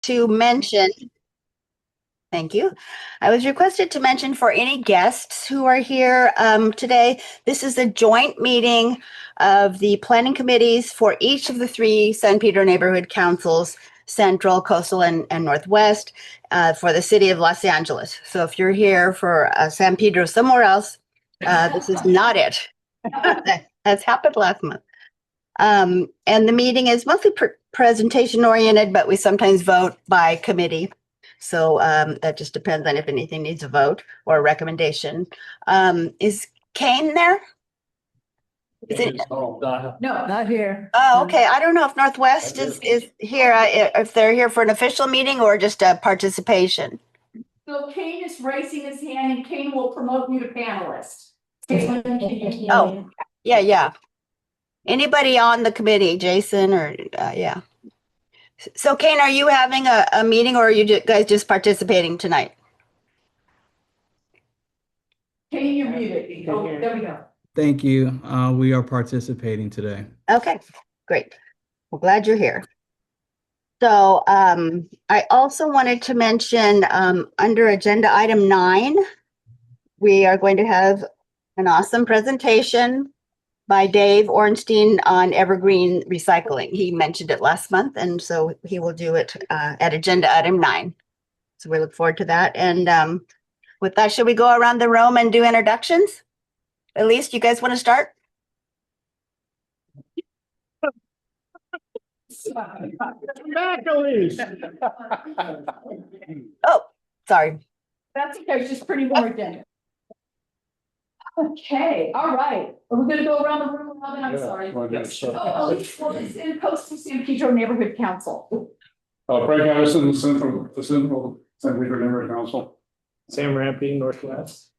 to mention, thank you. I was requested to mention for any guests who are here today, this is a joint meeting of the planning committees for each of the three San Pedro neighborhood councils, Central, Coastal, and Northwest, for the city of Los Angeles. So if you're here for San Pedro somewhere else, this is not it. That's happened last month. And the meeting is mostly presentation oriented, but we sometimes vote by committee. So that just depends on if anything needs a vote or a recommendation. Is Kane there? Is it? No, not here. Oh, okay. I don't know if Northwest is here, if they're here for an official meeting or just a participation. So Kane is raising his hand and Kane will promote you to panelist. Oh, yeah. Anybody on the committee, Jason or yeah. So Kane, are you having a meeting or are you guys just participating tonight? Kane, you're muted. Oh, there we go. Thank you. We are participating today. Okay, great. Well, glad you're here. So I also wanted to mention under agenda item 9, we are going to have an awesome presentation by Dave Ornstein on evergreen recycling. He mentioned it last month, and so he will do it at agenda item 9. So we look forward to that. And with that, should we go around the room and do introductions? At least you guys want to start? Back, Elise. Oh, sorry. That's okay, it's just pretty boring then. Okay, all right. Are we gonna go around the room, Robin? I'm sorry. Yes. Oh, it's in Coastal San Pedro Neighborhood Council. Frank Anderson, the Central San Pedro Neighborhood Council. Sam Rampy, Northwest.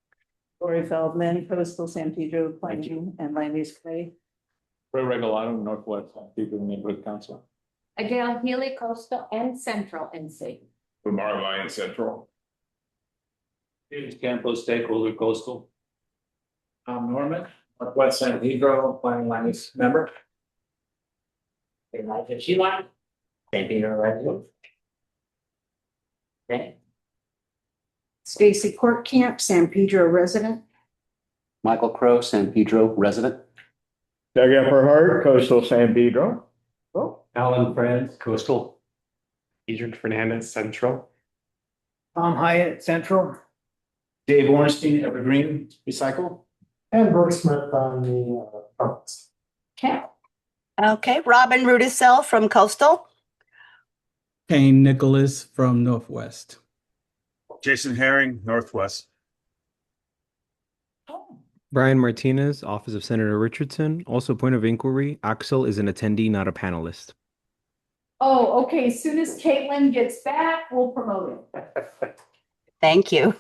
Lori Feldman, Coastal San Pedro Planning and Land Use Committee. Ray Regalado, Northwest San Pedro Neighborhood Council. Adele Healy, Coastal and Central NC. Lamar Lyon Central. James Campos, Stakeholder Coastal. I'm Norman, Northwest San Pedro Planning Land Use member. Elijah Sheila, San Pedro resident. Okay. Stacy Courtcamp, San Pedro resident. Michael Crow, San Pedro resident. Doug Epperhart, Coastal San Pedro. Alan Friends, Coastal. Adrian Fernandez, Central. Tom Hyatt, Central. Dave Ornstein, Evergreen Recycle. And Brooke Smith on the front. Okay. Okay, Robin Rudisell from Coastal. Kane Nicholas from Northwest. Jason Herring, Northwest. Brian Martinez, Office of Senator Richardson. Also, point of inquiry, Axel is an attendee, not a panelist. Oh, okay, as soon as Caitlin gets back, we'll promote it. Thank you.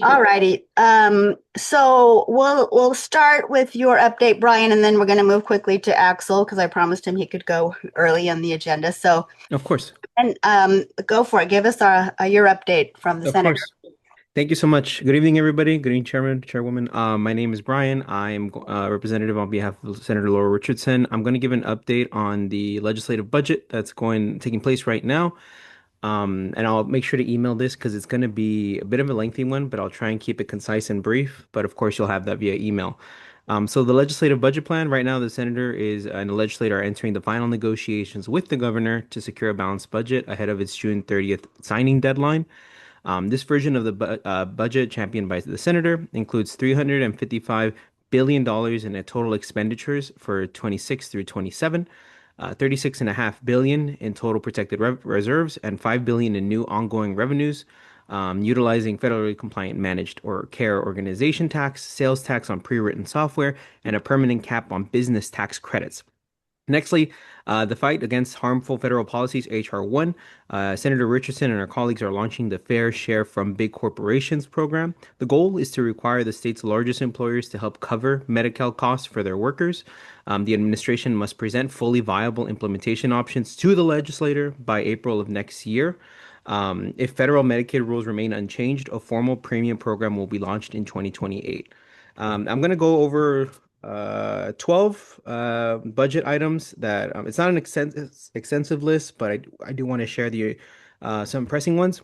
All righty. So we'll start with your update, Brian, and then we're going to move quickly to Axel because I promised him he could go early on the agenda. So, Of course. and go for it. Give us your update from the Of senator. course. Thank you so much. Good evening, everybody. Good evening, Chairman, Chairwoman. My name is Brian. I'm a representative on behalf of Senator Laura Richardson. I'm going to give an update on the legislative budget that's taking place right now. And I'll make sure to email this because it's going to be a bit of a lengthy one, but I'll try and keep it concise and brief. But of course, you'll have that via email. So the legislative budget plan right now, the senator and the legislator are entering the final negotiations with the governor to secure a balanced budget ahead of its June 30th signing deadline. This version of the budget championed by the senator includes $355 billion in total expenditures for 26 through 27, 36.5 billion in total protected reserves, and 5 billion in new ongoing revenues, utilizing federally compliant managed or care organization tax, sales tax on pre-written software, and a permanent cap on business tax credits. Nextly, the fight against harmful federal policies, H.R. 1. Senator Richardson and her colleagues are launching the Fair Share from Big Corporations program. The goal is to require the state's largest employers to help cover Medi-Cal costs for their workers. The administration must present fully viable implementation options to the legislator by April of next year. If federal Medicaid rules remain unchanged, a formal premium program will be launched in 2028. I'm going to go over 12 budget items that it's not an extensive list, but I do want to share the some pressing ones.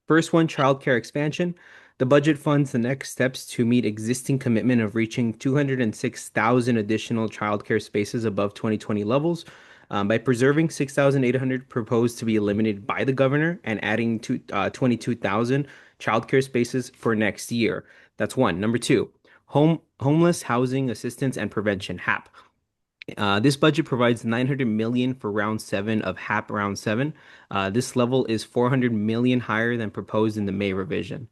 First one, childcare expansion. The budget funds the next steps to meet existing commitment of reaching 206,000 additional childcare spaces above 2020 levels by preserving 6,800 proposed to be eliminated by the governor and adding 22,000 childcare spaces for next year. That's one. Number two, homeless housing assistance and prevention, HAP. This budget provides 900 million for round 7 of HAP round 7. This level is 400 million higher than proposed in the May revision.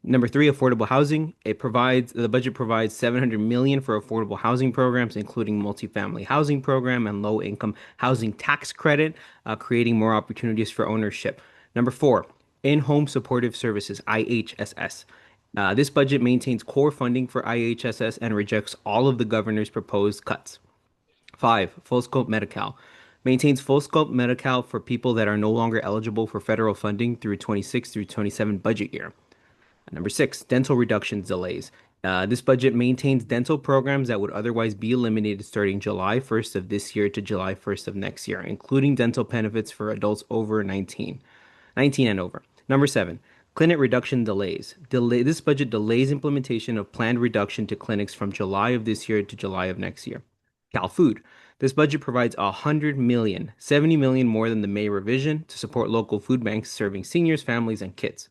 Number three, affordable housing. The budget provides 700 million for affordable housing programs, including multifamily housing program and low income housing tax credit, creating more opportunities for ownership. Number four, in-home supportive services, IHSS. This budget maintains core funding for IHSS and rejects all of the governor's proposed cuts. Five, full scope Medi-Cal. Maintains full scope Medi-Cal for people that are no longer eligible for federal funding through 26 through 27 budget year. Number six, dental reductions delays. This budget maintains dental programs that would otherwise be eliminated starting July 1st of this year to July 1st of next year, including dental benefits for adults over 19 and over. Number seven, clinic reduction delays. This budget delays implementation of planned reduction to clinics from July of this year to July of next year. Cal Food. This budget provides 100 million, 70 million more than the May revision to support local food banks serving seniors, families, and kids.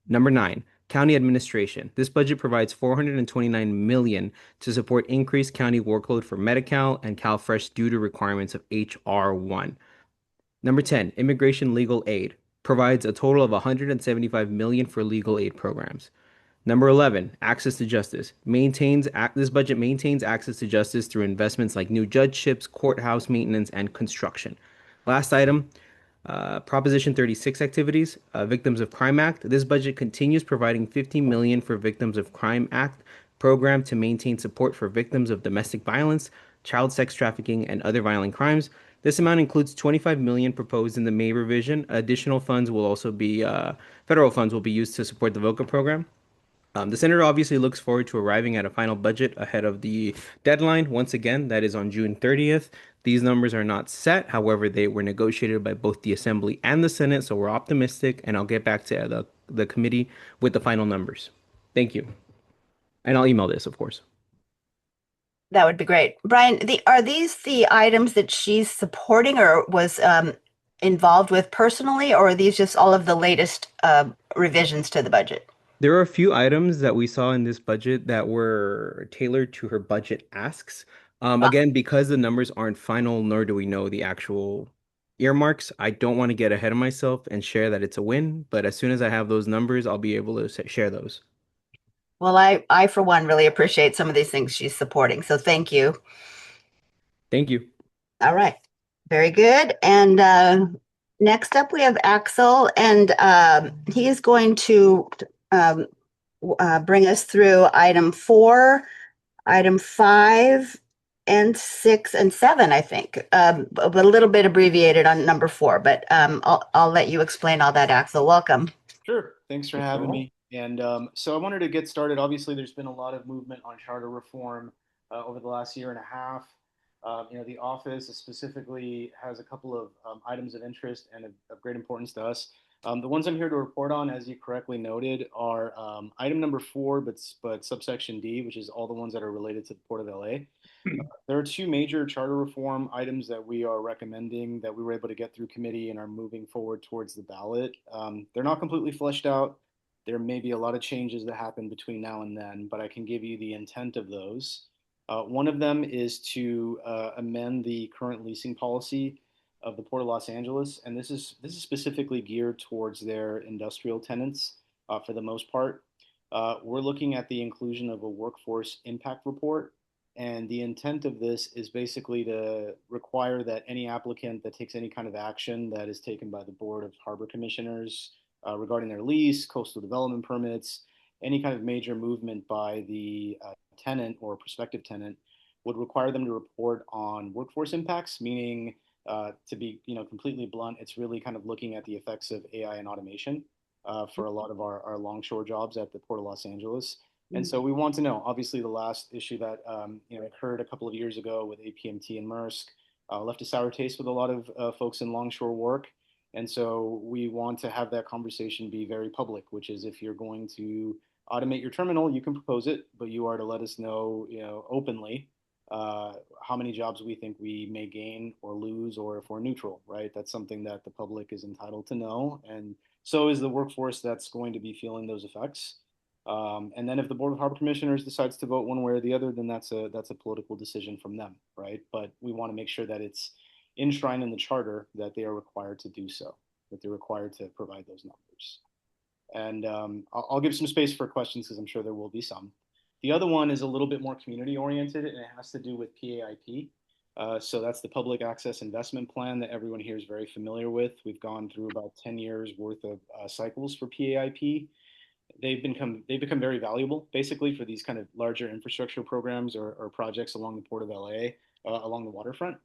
Number nine, county administration. This budget provides 429 million to support increased county workload for Medi-Cal and CalFresh due to requirements of HR 1. Number 10, immigration legal aid. Provides a total of 175 million for legal aid programs. Number 11, access to justice. This budget maintains access to justice through investments like new judgeships, courthouse maintenance, and construction. Last item, Proposition 36 activities, Victims of Crime Act. This budget continues providing 50 million for Victims of Crime Act program to maintain support for victims of domestic violence, child sex trafficking, and other violent crimes. This amount includes 25 million proposed in the May revision. Additional funds will also be federal funds will be used to support the VOCA program. The senator obviously looks forward to arriving at a final budget ahead of the deadline. Once again, that is on June 30th. These numbers are not set. However, they were negotiated by both the Assembly and the Senate, so we're optimistic, and I'll get back to the committee with the final numbers. Thank you. And I'll email this, of course. That would be great. Brian, are these the items that she's supporting or was involved with personally, or are these just all of the latest revisions to the budget? There are a few items that we saw in this budget that were tailored to her budget asks. Again, because the numbers aren't final, nor do we know the actual earmarks, I don't want to get ahead of myself and share that it's a win. But as soon as I have those numbers, I'll be able to share those. Well, I for one really appreciate some of these things she's supporting. So thank you. Thank you. All right. Very good. And next up we have Axel, and he is going to bring us through item 4, item 5, and 6 and 7, I think. A little bit abbreviated on number 4, but I'll let you explain all that, Axel. Welcome. Sure. Thanks for having me. And so I wanted to get started. Obviously, there's been a lot of movement on charter reform over the last year and a half. The office specifically has a couple of items of interest and of great importance to us. The ones I'm here to report on, as you correctly noted, are item number 4, but subsection D, which is all the ones that are related to the Port of LA. There are 2 major charter reform items that we are recommending that we were able to get through committee and are moving forward towards the ballot. They're not completely fleshed out. There may be a lot of changes that happen between now and then, but I can give you the intent of those. One of them is to amend the current leasing policy of the Port of Los Angeles, and this is specifically geared towards their industrial tenants for the most part. We're looking at the inclusion of a workforce impact report, and the intent of this is basically to require that any applicant that takes any kind of action that is taken by the Board of Harbor Commissioners regarding their lease, coastal development permits, any kind of major movement by the tenant or prospective tenant would require them to report on workforce impacts, meaning to be completely blunt, it's really kind of looking at the effects of AI and automation for a lot of our longshore jobs at the Port of Los Angeles. And so we want to know, obviously, the last issue that occurred a couple of years ago with APMT and Maersk left a sour taste with a lot of folks in longshore work. And so we want to have that conversation be very public, which is if you're going to automate your terminal, you can propose it, but you are to let us know, openly how many jobs we think we may gain or lose, or if we're neutral, right? That's something that the public is entitled to know, and so is the workforce that's going to be feeling those effects. And then if the Board of Harbor Commissioners decides to vote one way or the other, then that's a political decision from them, right? But we want to make sure that it's enshrined in the charter that they are required to do so, that they're required to provide those numbers. And I'll give some space for questions because I'm sure there will be some. The other one is a little bit more community oriented, and it has to do with PAIP. So that's the Public Access Investment Plan that everyone here is very familiar with. We've gone through about 10 years worth of cycles for PAIP. They've become very valuable, basically, for these kind of larger infrastructure programs or projects along the Port of LA, along the waterfront.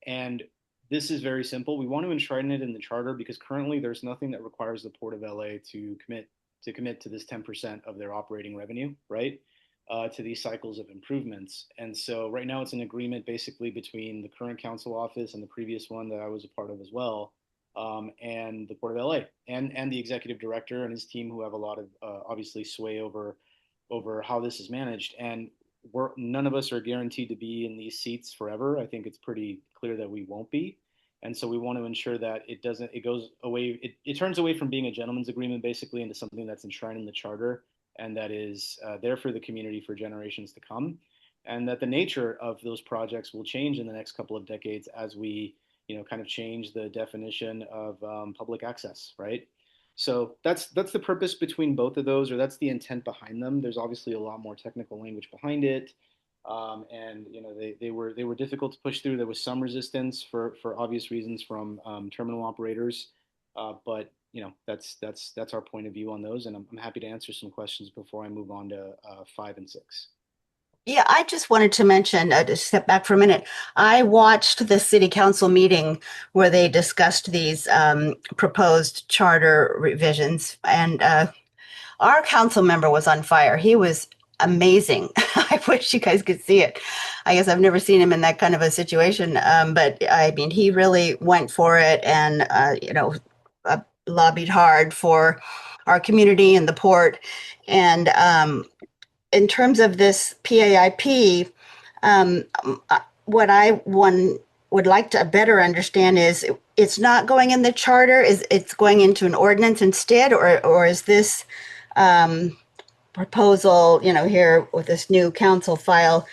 And this is very simple. We want to enshrine it in the charter because currently there's nothing that requires the Port of LA to commit to this 10% of their operating revenue, right? To these cycles of improvements. And so right now it's an agreement basically between the current council office and the previous one that I was a part of as well, and the Port of LA and the executive director and his team, who have a lot of obviously sway over how this is managed. And none of us are guaranteed to be in these seats forever. I think it's pretty clear that we won't be. And so we want to ensure that it turns away from being a gentleman's agreement basically into something that's enshrined in the charter and that is there for the community for generations to come. And that the nature of those projects will change in the next couple of decades as we, kind of change the definition of public access, right? So that's the purpose between both of those, or that's the intent behind them. There's obviously a lot more technical language behind it. And they were difficult to push through. There was some resistance for obvious reasons from terminal operators, but that's our point of view on those. And I'm happy to answer some questions before I move on to 5 and 6. Yeah, I just wanted to mention, to step back for a minute. I watched the city council meeting where they discussed these proposed charter revisions, and our council member was on fire. He was amazing. I wish you guys could see it. I guess I've never seen him in that kind of a situation, but I mean, he really went for it and, lobbied hard for our community and the port. And in terms of this PAIP, what would like to better understand is it's not going in the charter, it's going into an ordinance instead, or is this proposal, here with this new council file,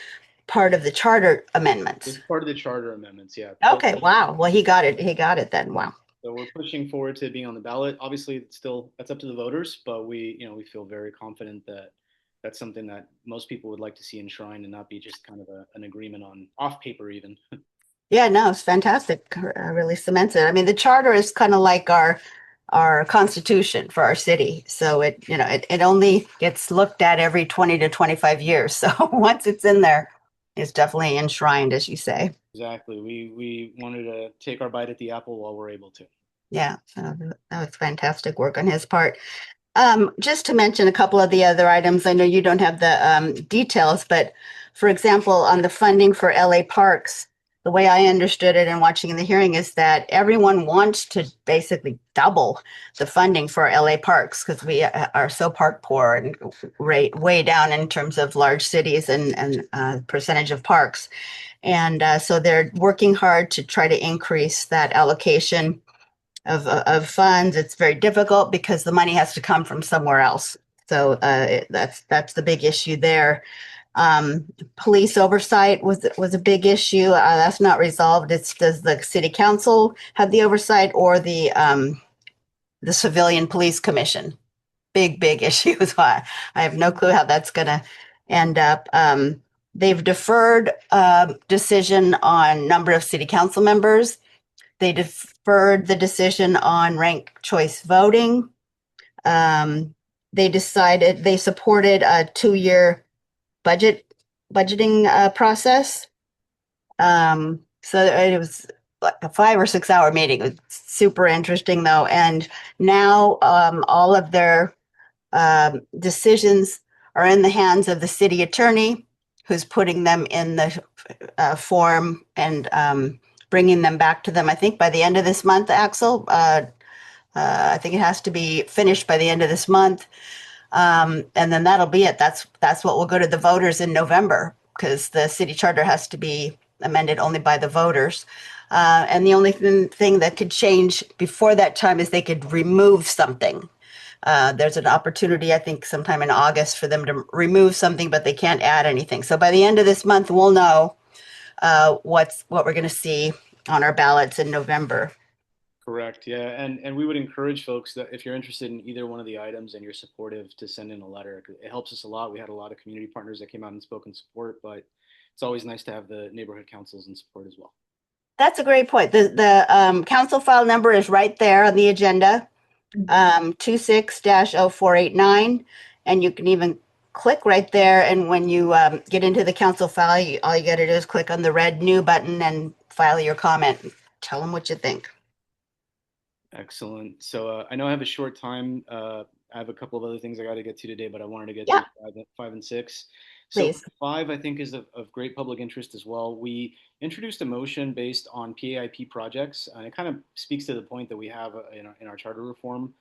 part of the charter amendments? It's part of the charter amendments, yeah. Okay, wow. Well, he got it then. Wow. So we're pushing forward to being on the ballot. Obviously, that's up to the voters, but we feel very confident that that's something that most people would like to see enshrined and not be just kind of an agreement on off paper even. Yeah, no, it's fantastic. Really cements it. I mean, the charter is kind of like our constitution for our city. So it only gets looked at every 20 to 25 years. So once it's in there, it's definitely enshrined, as you say. Exactly. We wanted to take our bite at the apple while we're able to. Yeah, so that was fantastic work on his part. Just to mention a couple of the other items, I know you don't have the details, but for example, on the funding for LA parks, the way I understood it and watching the hearing is that everyone wants to basically double the funding for LA parks because we are so park poor and way down in terms of large cities and percentage of parks. And so they're working hard to try to increase that allocation of funds. It's very difficult because the money has to come from somewhere else. So that's the big issue there. Police oversight was a big issue. That's not resolved. Does the city council have the oversight or the civilian police commission? Big issue is why I have no clue how that's going to end up. They've deferred decision on number of city council members. They deferred the decision on ranked choice voting. They supported a 2-year budgeting process. So it was like a 5 or 6 hour meeting. It was super interesting though. And now all of their decisions are in the hands of the city attorney, who's putting them in the form and bringing them back to them, I think, by the end of this month, Axel. I think it has to be finished by the end of this month. And then that'll be it. That's what will go to the voters in November, because the city charter has to be amended only by the voters. And the only thing that could change before that time is they could remove something. There's an opportunity, I think, sometime in August for them to remove something, but they can't add anything. So by the end of this month, we'll know what we're going to see on our ballots in November. Correct. Yeah. And we would encourage folks that if you're interested in either one of the items and you're supportive, to send in a letter. It helps us a lot. We had a lot of community partners that came out and spoke in support, but it's always nice to have the neighborhood councils in support as well. That's a great point. The council file number is right there on the agenda, 26-0489, and you can even click right there. And when you get into the council file, all you got to do is click on the red new button and file your comment. Tell them what you think. Excellent. So I know I have a short time. I have a couple of other things I got to get to today, but I wanted to get Yeah. to five and six. Please. So five, I think, is of great public interest as well. We introduced a motion based on PAIP projects, and it kind of speaks to the point that we have in our charter reform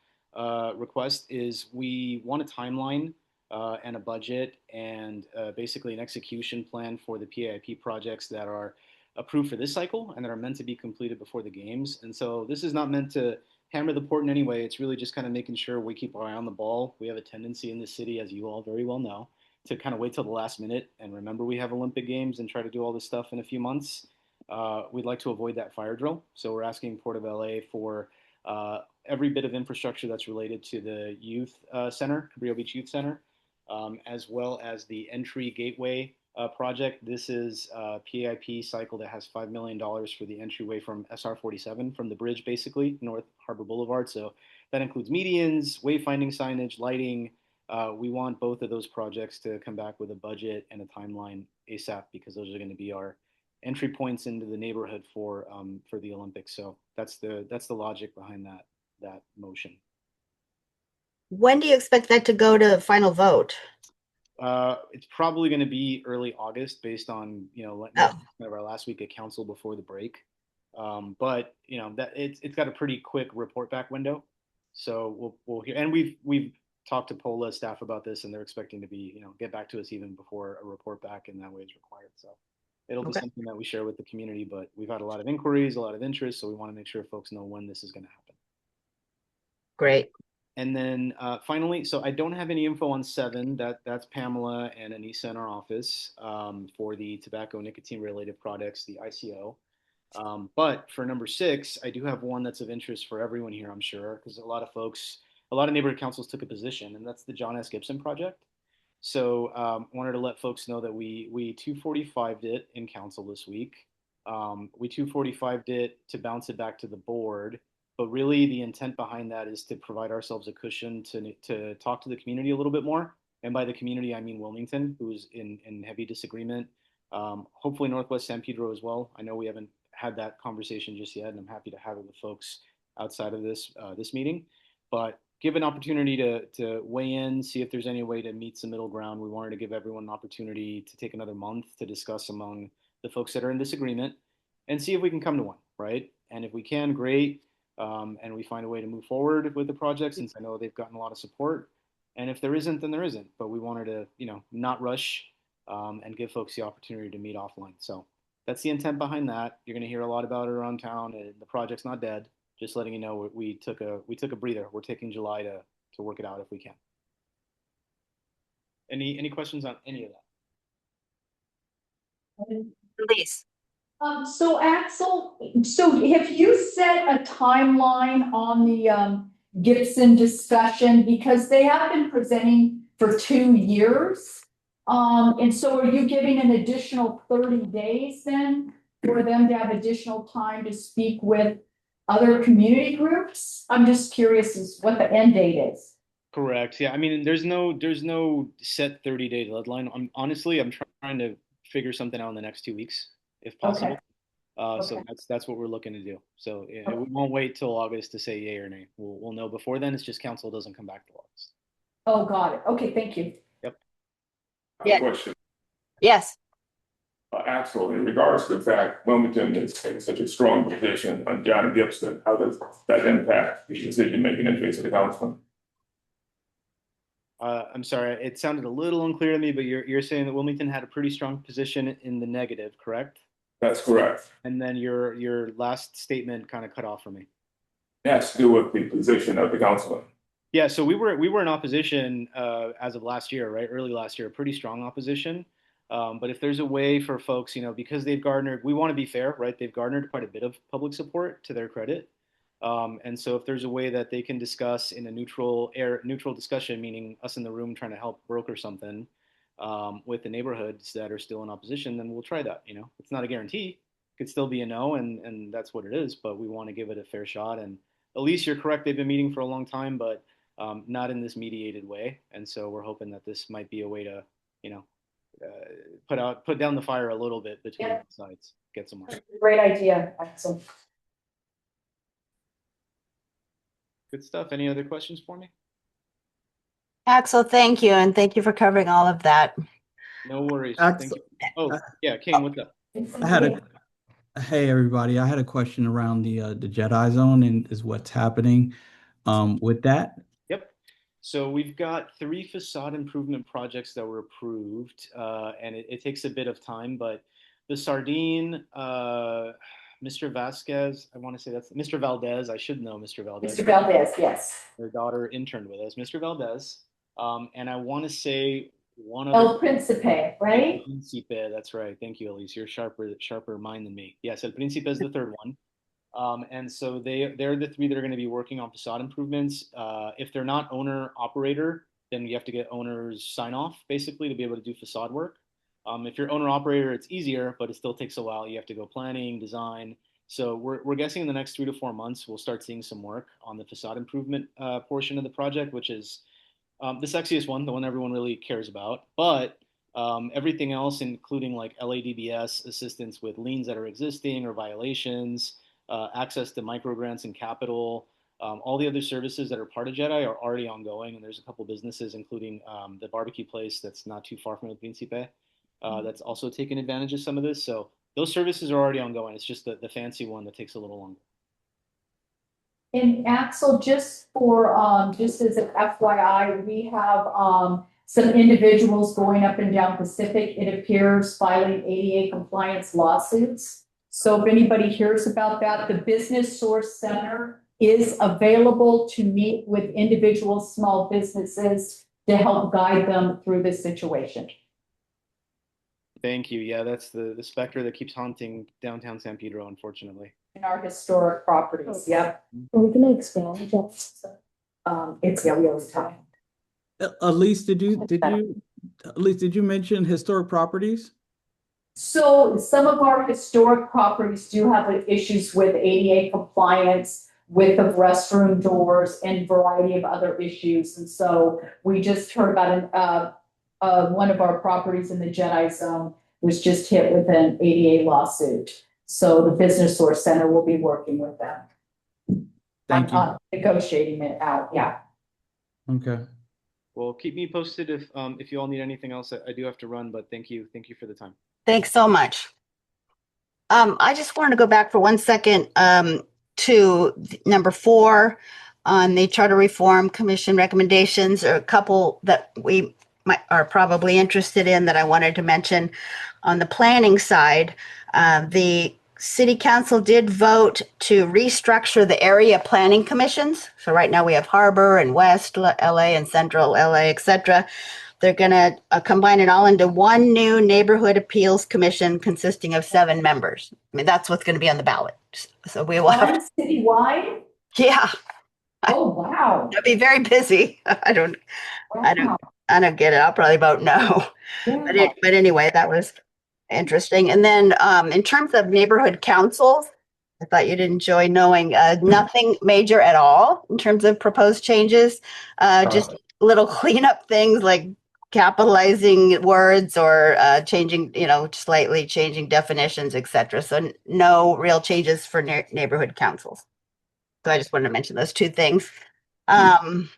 request. Is we want a timeline and a budget and basically an execution plan for the PAIP projects that are approved for this cycle and that are meant to be completed before the games. And so this is not meant to hammer the port in any way. It's really just kind of making sure we keep our eye on the ball. We have a tendency in the city, as you all very well know, to kind of wait till the last minute and remember we have Olympic Games and try to do all this stuff in a few months. We'd like to avoid that fire drill. So we're asking Port of LA for every bit of infrastructure that's related to the youth center, Cabrillo Beach Youth Center, as well as the entry gateway project. This is a PAIP cycle that has $5 million for the entryway from SR 47, from the bridge, basically, North Harbor Boulevard. So that includes medians, wayfinding signage, lighting. We want both of those projects to come back with a budget and a timeline ASAP, because those are going to be our entry points into the neighborhood for the Olympics. So that's the logic behind that motion. When do you expect that to go to final vote? It's probably going to be early August, based on kind of our last week of council before the break. But that it's got a pretty quick report back window, so we'll hear. And we've talked to POLA staff about this, and they're expecting to be get back to us even before a report back in that way is required. So it'll be something that we share with the community. But we've had a lot of inquiries, a lot of interest, so we want to make sure folks know when this is going to happen. Great. And then finally, so I don't have any info on 7. That's Pamela and Anissa in our office for the tobacco nicotine related products, the ICO. But for number 6, I do have one that's of interest for everyone here, I'm sure, because a lot of neighborhood councils took a position, and that's the John S. Gibson project. So wanted to let folks know that we 245'd it in council this week. We 245'd it to bounce it back to the board. But really, the intent behind that is to provide ourselves a cushion to talk to the community a little bit more. And by the community, I mean Wilmington, who's in heavy disagreement. Hopefully, Northwest San Pedro as well. I know we haven't had that conversation just yet, and I'm happy to have it with folks outside of this meeting. But give an opportunity to weigh in, see if there's any way to meet some middle ground. We wanted to give everyone an opportunity to take another month to discuss among the folks that are in disagreement, and see if we can come to one, right? And if we can, great. And we find a way to move forward with the project, since I know they've gotten a lot of support. And if there isn't, then there isn't. But we wanted to, not rush and give folks the opportunity to meet offline. So that's the intent behind that. You're going to hear a lot about it around town. The project's not dead. Just letting you know we took a breather. We're taking July to work it out if we can. Any questions on any of that? Please. So Axel, have you set a timeline on the Gibson discussion, because they have been presenting for 2 years? And so are you giving an additional 30 days then for them to have additional time to speak with other community groups? I'm just curious as what the end date is. Correct. Yeah. I mean, there's no set 30-day deadline. I'm trying to figure something out in the next 2 weeks, if possible. Okay. So that's what we're looking to do. So we won't wait till August to say yay or nay. We'll know before then. It's just council doesn't come back to August. Oh, got it. Okay, thank you. Yep. Yeah. Question. Yes. Axel, in regards to the fact Wilmington is taking such a strong position on John Gibson, how does that impact the decision-making interest of the council? I'm sorry, it sounded a little unclear to me, but you're saying that Wilmington had a pretty strong position in the negative, correct? That's correct. And then your last statement kind of cut off for me. It has to do with the position of the council. Yeah, so we were in opposition as of last year, right? Early last year, pretty strong opposition. But if there's a way for folks, because they've garnered, we want to be fair, right? They've garnered quite a bit of public support to their credit. And so if there's a way that they can discuss in a neutral discussion, meaning us in the room trying to help broker something with the neighborhoods that are still in opposition, then we'll try that. It's not a guarantee. It could still be a no, and that's what it is. But we want to give it a fair shot. And Elise, you're correct. They've been meeting for a long time, but not in this mediated way. And so we're hoping that this might be a way to, put down the fire a little bit between both sides, get some more. Great idea, Axel. Good stuff. Any other questions for me? Axel, thank you. And thank you for covering all of that. No worries. Axel- Thank you. Oh, yeah, Kane, what's up? Hey everybody, I had a question around the Jedi Zone and is what's happening with that. Yep. So we've got 3 facade improvement projects that were approved, and it takes a bit of time, but the Sardine, Mr. Vasquez, I want to say that's Mr. Valdez. I should know Mr. Valdez. Mr. Valdez, yes. Their daughter interned with us, Mr. Valdez. And I want to say one El other. Principe, right? Principe, that's right. Thank you, Elise. You're sharper mind than me. Yes, El Principe is the third one. And so they're the 3 that are going to be working on facade improvements. If they're not owner operator, then you have to get owner's sign off basically to be able to do facade work. If you're owner operator, it's easier, but it still takes a while. You have to go planning, design. So we're guessing in the next 3 to 4 months, we'll start seeing some work on the facade improvement portion of the project, which is the sexiest one, the one everyone really cares about. But everything else, including like LADBS assistance with liens that are existing or violations, access to micro grants and capital, all the other services that are part of JEDI are already ongoing. And there's a couple businesses, including the barbecue place that's not too far from El Principe, that's also taken advantage of some of this. So those services are already ongoing. It's just the fancy one that takes a little longer. And Axel, just as an FYI, we have some individuals going up and down Pacific, it appears, filing ADA compliance lawsuits. So if anybody hears about that, the Business Source Center is available to meet with individual small businesses to help guide them through this situation. Thank you. Yeah, that's the specter that keeps haunting downtown San Pedro, unfortunately. In our historic properties, yep. Are we gonna expand that? It's yellow time. Elise, did you mention historic properties? So some of our historic properties do have issues with ADA compliance, width of restroom doors, and variety of other issues. And so we just heard about one of our properties in the Jedi Zone was just hit with an ADA lawsuit. So the Business Source Center will be working with them. Thank you. Negotiating it out, yeah. Okay. Well, keep me posted if you all need anything else. I do have to run, but thank you for the time. Thanks so much. I just wanted to go back for 1 second to number 4 on the Charter Reform Commission recommendations. There are a couple that we are probably interested in that I wanted to mention. On the planning side, the City Council did vote to restructure the area planning commissions. So right now we have Harbor and West LA and Central LA, etc. They're going to combine it all into one new neighborhood appeals commission consisting of 7 members. I mean, that's what's going to be on the ballot. So we will have Citywide? Yeah. Oh, wow. It'll be very busy. I don't get it. I'll probably vote no. Yeah. But anyway, that was interesting. And then in terms of neighborhood councils, I thought you'd enjoy knowing nothing major at all in terms of proposed changes, just little cleanup things like capitalizing words or changing, slightly changing definitions, etc. So no real changes for neighborhood councils. So I just wanted to mention those 2 things. And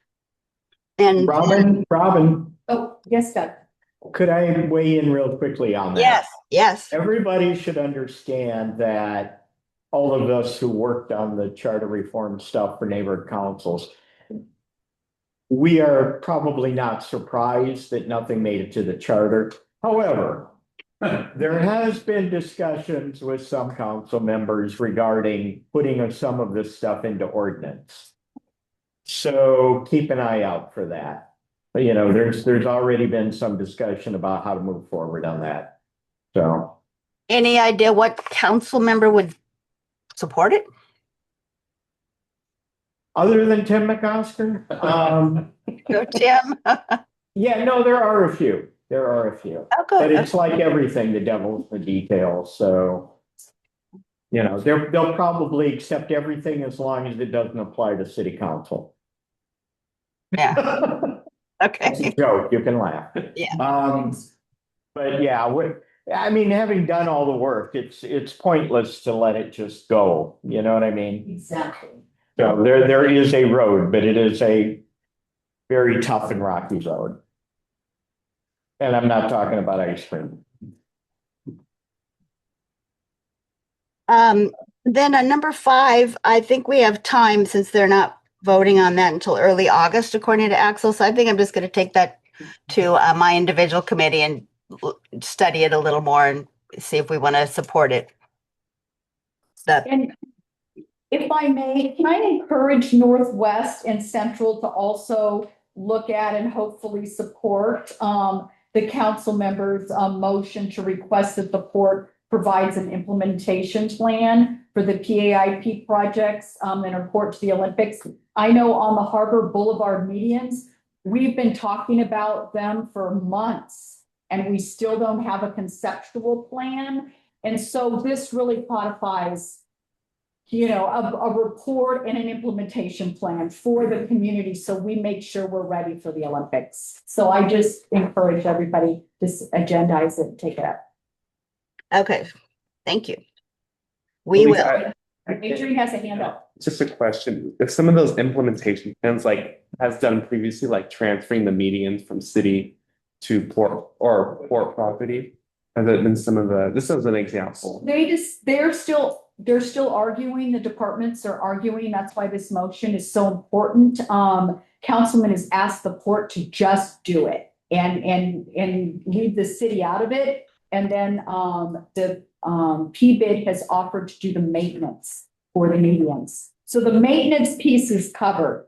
Robin. Oh, yes, Doug. Could I weigh in real quickly on that? Yes, yes. Everybody should understand that all of us who worked on the charter reform stuff for neighborhood councils, we are probably not surprised that nothing made it to the charter. However, there has been discussions with some council members regarding putting some of this stuff into ordinance. So keep an eye out for that. But, you know, there's already been some discussion about how to move forward on that. So Any idea what council member would support it? other than Tim McOsker, Go, Tim. yeah, no, there are a few. There are a few. Oh, good. But it's like everything, the devil's in the details. So, you know, they'll probably accept everything as long as it doesn't apply to city council. Yeah. It's a Okay. joke, you can laugh. Yeah. But yeah, I mean, having done all the work, it's pointless to let it just go. You know what I mean? Exactly. So there is a road, but it is a very tough and rocky road. And I'm not talking about ice cream. Then on number 5, I think we have time since they're not voting on that until early August, according to Axel. So I think I'm just going to take that to my individual committee and study it a little more and see if we want to support it. And if I may, can I encourage Northwest and Central to also look at and hopefully support the council members' motion to request that the port provides an implementation plan for the PAIP projects and report to the Olympics. I know on the Harbor Boulevard medians, we've been talking about them for months and we still don't have a conceptual plan. And so this really codifies, you know, a report and an implementation plan for the community so we make sure we're ready for the Olympics. So I just encourage everybody to agendize it and take it up. Okay, thank you. We will. Adrian has a hand up. Just a question. If some of those implementation plans, like has done previously, like transferring the medians from city to port or port property, has it been some of the, this is an example. They're still arguing, the departments are arguing. That's why this motion is so important. Councilman has asked the port to just do it and leave the city out of it. And then the PBID has offered to do the maintenance for the medians. So the maintenance piece is covered.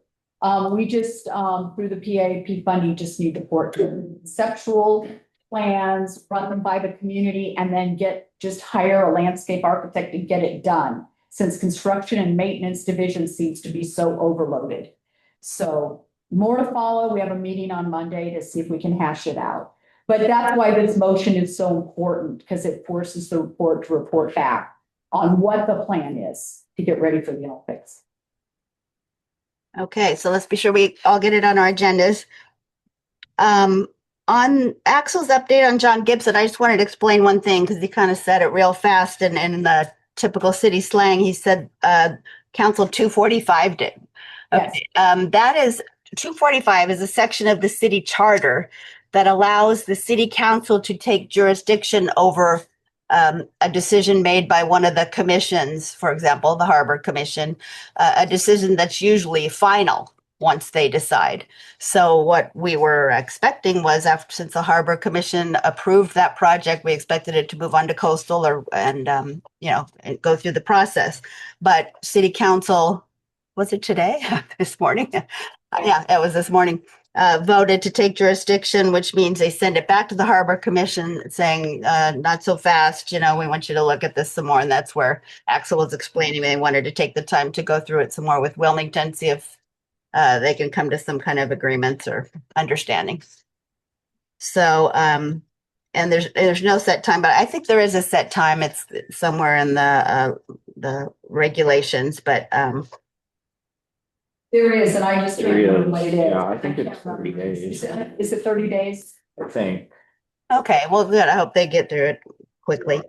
We just, through the PAP funding, just need the port to conceptual plans, run them by the community, and then just hire a landscape architect and get it done, since construction and maintenance division seems to be so overloaded. So more to follow. We have a meeting on Monday to see if we can hash it out. But that's why this motion is so important, because it forces the report to report back on what the plan is to get ready for the Olympics. Okay, so let's be sure we all get it on our agendas. On Axel's update on John Gibson, I just wanted to explain one thing because he kind of said it real fast and in the typical city slang, he said Council 245 did. Okay. Yes. That is 245 is a section of the city charter that allows the city council to take jurisdiction over a decision made by one of the commissions, for example, the Harbor Commission, a decision that's usually final once they decide. So what we were expecting was since the Harbor Commission approved that project, we expected it to move on to coastal and go through the process. But city council, was it today? This morning? Yeah, it was this morning. Voted to take jurisdiction, which means they send it back to the Harbor Commission saying, not so fast, we want you to look at this some more. And that's where Axel was explaining they wanted to take the time to go through it some more with Wilmington, see if they can come to some kind of agreements or understanding. So, and there's no set time, but I think there is a set time. It's somewhere in the regulations, but there is, and I just can't remember what it is. Yeah, I think it's 30 days. Is it 30 days? I think. Okay, well, good. I hope they get through it quickly.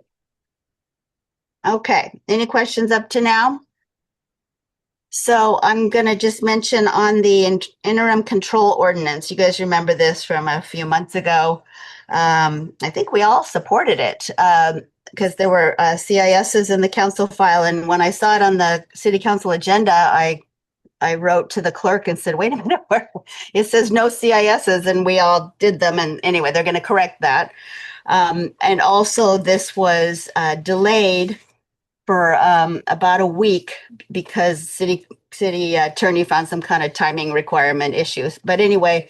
Okay, any questions up to now? So I'm going to just mention on the interim control ordinance. You guys remember this from a few months ago. I think we all supported it because there were CISs in the council file. And when I saw it on the city council agenda, I wrote to the clerk and said, wait a minute, it says no CISs, and we all did them. And anyway, they're going to correct that. And also this was delayed for about a week because city attorney found some kind of timing requirement issues. But anyway,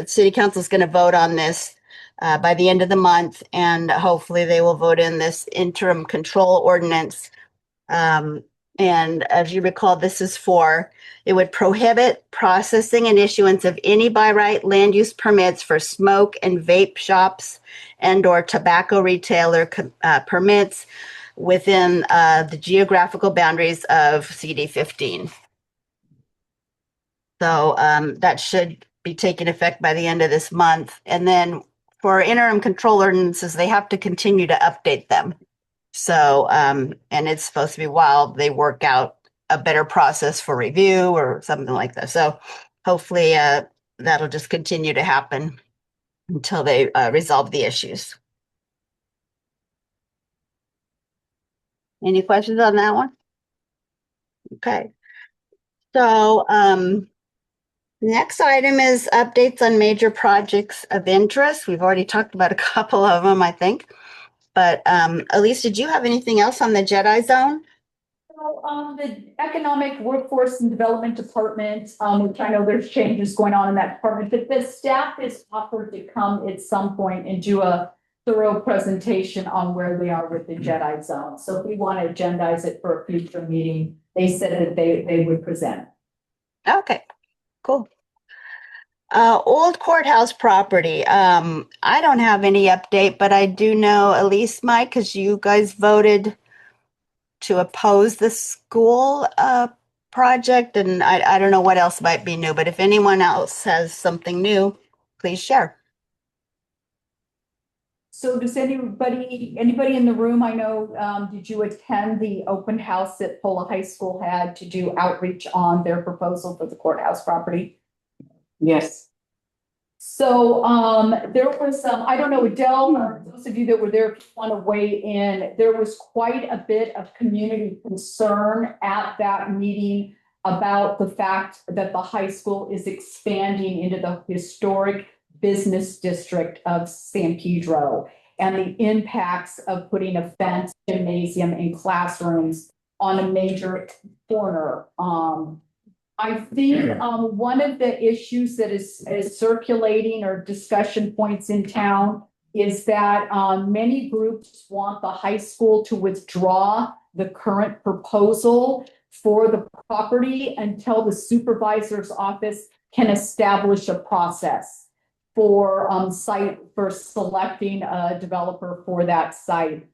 city council is going to vote on this by the end of the month, and hopefully they will vote in this interim control ordinance. And as you recall, it would prohibit processing and issuance of any by right land use permits for smoke and vape shops and or tobacco retailer permits within the geographical boundaries of CD 15. So that should be taking effect by the end of this month. And then for interim control ordinances, they have to continue to update them. So, and it's supposed to be while they work out a better process for review or something like that. So hopefully that'll just continue to happen until they resolve the issues. Any questions on that one? Okay. So next item is updates on major projects of interest. We've already talked about a couple of them, I think. But Elise, did you have anything else on the Jedi Zone? So, the Economic Workforce and Development Department, which I know there's changes going on in that department, but the staff is offered to come at some point and do a thorough presentation on where they are with the Jedi Zone. So if we want to agendize it for a future meeting, they said that they would present. Okay, cool. Old courthouse property. I don't have any update, but I do know, Elise, Mike, because you guys voted to oppose the school project, and I don't know what else might be new, but if anyone else has something new, please share. So does anybody in the room, I know, did you attend the open house that Pola High School had to do outreach on their proposal for the courthouse property? Yes. So there was I don't know, Adele, or those of you that were there want to weigh in. There was quite a bit of community concern at that meeting about the fact that the high school is expanding into the historic business district of San Pedro and the impacts of putting a fence, gymnasium, and classrooms on a major corner. I think one of the issues that is circulating or discussion points in town is that many groups want the high school to withdraw the current proposal for the property until the supervisor's office can establish a process for selecting a developer for that site.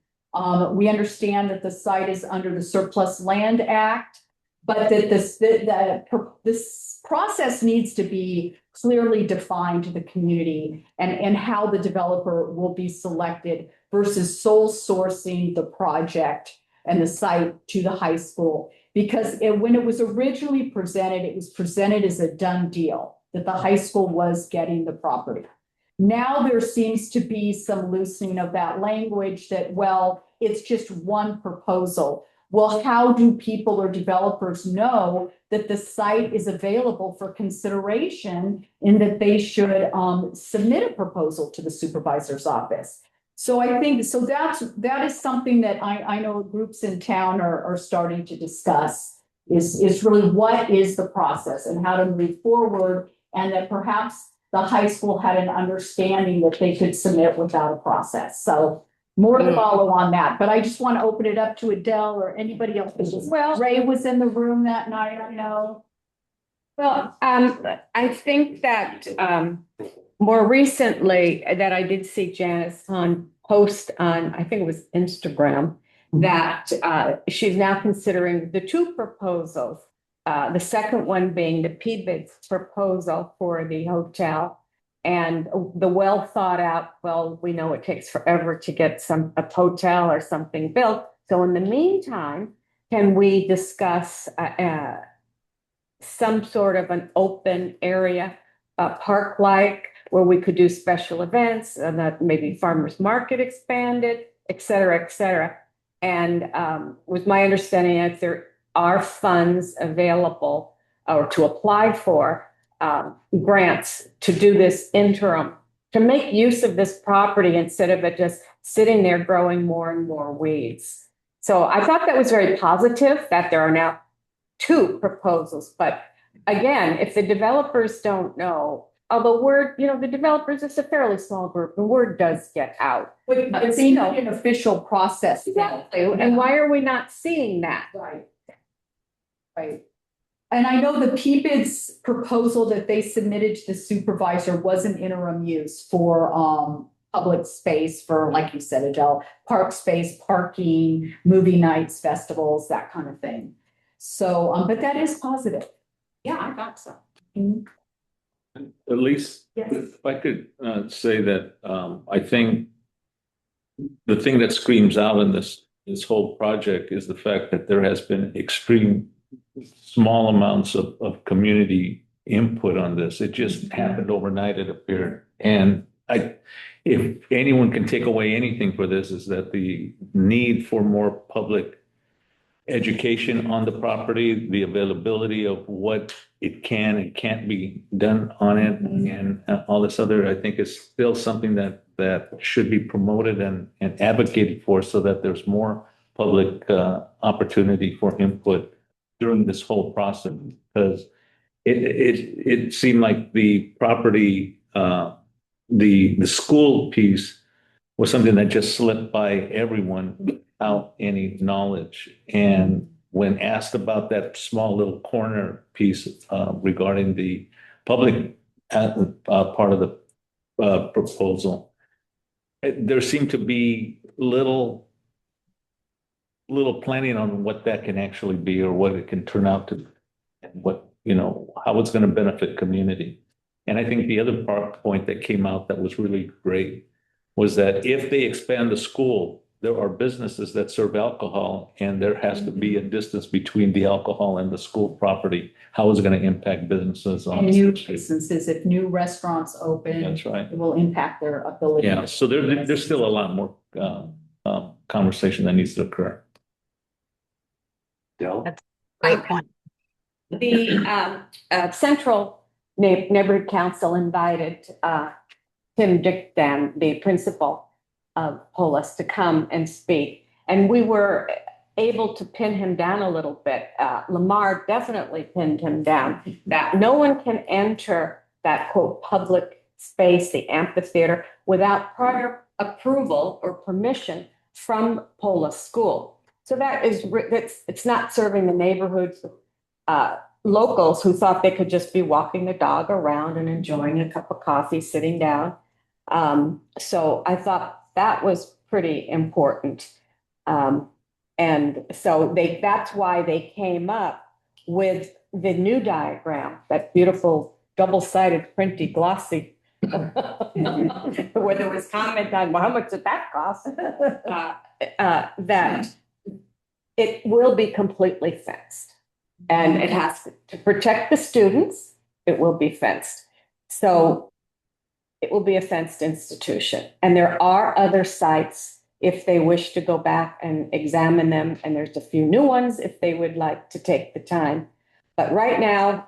We understand that the site is under the Surplus Land Act, but that this process needs to be clearly defined to the community and how the developer will be selected versus sole sourcing the project and the site to the high school. Because when it was originally presented, it was presented as a done deal, that the high school was getting the property. Now there seems to be some loosening of that language that, well, it's just one proposal. Well, how do people or developers know that the site is available for consideration and that they should submit a proposal to the supervisor's office? So I think, so that is something that I know groups in town are starting to discuss is really what is the process and how to move forward, and that perhaps the high school had an understanding that they could submit without a process. So more to follow on that, but I just want to open it up to Adele or anybody else. Well, Ray was in the room that night, I know. Well, I think that more recently that I did see Janice post on, I think it was Instagram, that she's now considering the two proposals. The second one being the PBID's proposal for the hotel. And the well thought out, well, we know it takes forever to get a hotel or something built. So in the meantime, can we discuss some sort of an open area, park-like, where we could do special events, and that maybe farmers market expanded, et cetera, et cetera. And with my understanding that there are funds available or to apply for grants to do this interim, to make use of this property instead of it just sitting there growing more and more weeds. So I thought that was very positive that there are now 2 proposals. But again, if the developers don't know, although word, the developers, it's a fairly small group, and word does get out. But it's an official process. Exactly. And why are we not seeing that? Right. Right. And I know the PBID's proposal that they submitted to the supervisor was an interim use for public space for, like you said, Adele, park space, parking, movie nights, festivals, that kind of thing. So, but that is positive. Yeah, I thought so. Mhm. At least, Yes. if I could say that, I think the thing that screams out in this whole project is the fact that there has been extreme small amounts of community input on this. It just happened overnight, it appeared. And if anyone can take away anything for this, is that the need for more public education on the property, the availability of what it can and can't be done on it, and all this other, I think, is still something that should be promoted and advocated for, so that there's more public opportunity for input during this whole process. Because it seemed like the property, the school piece was something that just slipped by everyone without any knowledge. And when asked about that small little corner piece regarding the public part of the proposal, there seemed to be little planning on what that can actually be, or what it can turn out to, and what, how it's going to benefit community. And I think the other point that came out that was really great was that if they expand the school, there are businesses that serve alcohol, and there has to be a distance between the alcohol and the school property. How is it going to impact businesses on And new businesses, if new restaurants open. That's right. It will impact their ability. Yeah, so there's still a lot more conversation that needs to occur. Great point. The Central Neighborhood Council invited Tim Dickdan, the principal of Polis, to come and speak. And we were able to pin him down a little bit. Lamar definitely pinned him down, that no one can enter that, quote, public space, the amphitheater, without prior approval or permission from Polis School. So it's not serving the neighborhoods, locals who thought they could just be walking the dog around and enjoying a cup of coffee, sitting down. So I thought that was pretty important. And so that's why they came up with the new diagram, that beautiful double-sided, printy, glossy, where there was comment on, well, how much did that cost? That it will be completely fenced. And it has to protect the students. It will be fenced. So it will be a fenced institution. And there are other sites if they wish to go back and examine them. And there's a few new ones if they would like to take the time. But right now,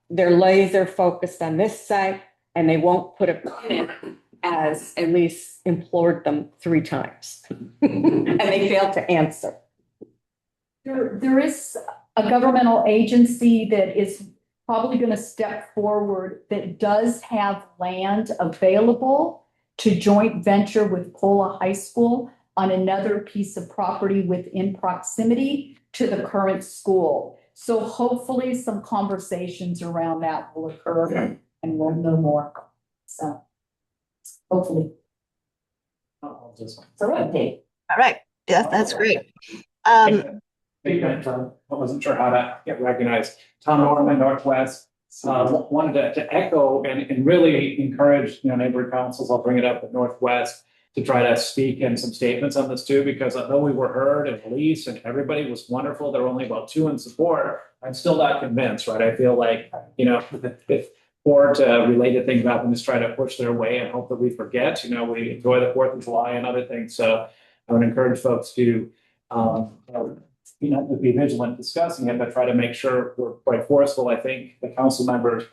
they're laser focused on this site, and they won't put a pin in, as Elise implored them 3 times. And they failed to answer. There is a governmental agency that is probably going to step forward that does have land available to joint venture with Pola High School on another piece of property within proximity to the current school. So hopefully some conversations around that will occur and we'll know more. So hopefully. So update. All right. Yeah, that's great. I wasn't sure how to get recognized. Tom Norman, Northwest. Wanted to echo and really encourage, neighborhood councils. I'll bring it up at Northwest to try to speak in some statements on this too, because although we were heard and police and everybody was wonderful, there were only about 2 in support. I'm still not convinced, right? I feel like, if board related things happen, just try to push their way and hope that we forget, we enjoy the 4th of July and other things. So I would encourage folks to, to be vigilant discussing it, but try to make sure we're quite forceful. I think the council members,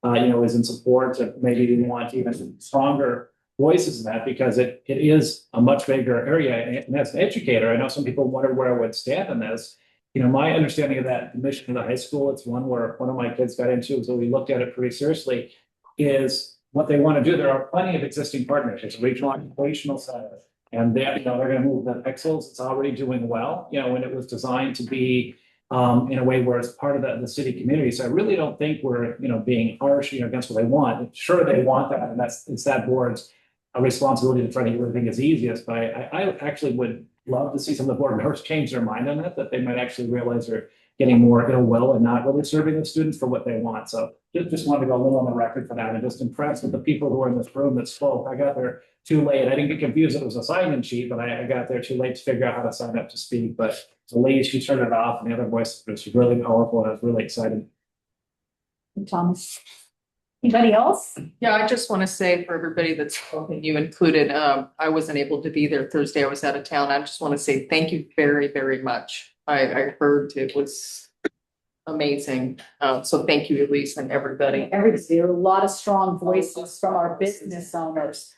is in support of maybe we want even stronger voices in that, because it is a much bigger area. And as an educator, I know some people wonder where I would stand in this. My understanding of that mission in the high school, it's one where one of my kids got into, so we looked at it pretty seriously, is what they want to do. There are plenty of existing partnerships, regional occupational center, and they're going to move the pixels. It's already doing well, when it was designed to be in a way where it's part of the city community. So I really don't think we're, being harsh, against what they want. Sure, they want that, and it's that board's responsibility to try to do everything as easiest. But I actually would love to see some of the board members change their mind on it, that they might actually realize they're getting more ill will and not really serving the students for what they want. So just wanted to go a little on the record for that, and just impressed with the people who are in this room that spoke. I got there too late. I didn't get confused that it was a sign-in sheet, but I got there too late to figure out how to sign up to speak. But the lady, she turned it off, and the other voice was really powerful, and I was really excited. Thomas. Anybody else? Yeah, I just want to say for everybody that's spoken, you included, I wasn't able to be there Thursday. I was out of town. I just want to say thank you very, very much. I heard it was amazing. So thank you, Elise, and everybody. There are a lot of strong voices from our business owners.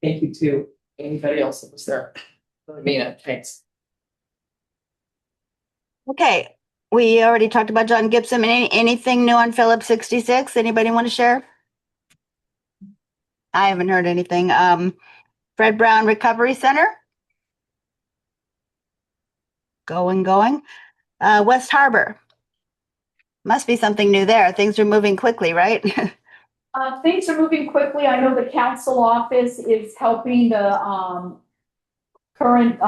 Thank you to anybody else that was there. I mean it. Thanks. Okay, we already talked about John Gibson. Anything new on Phillips 66? Anybody want to share? I haven't heard anything. Fred Brown Recovery Center. Going. West Harbor. Must be something new there. Things are moving quickly, right? Things are moving quickly. I know the council office is helping the current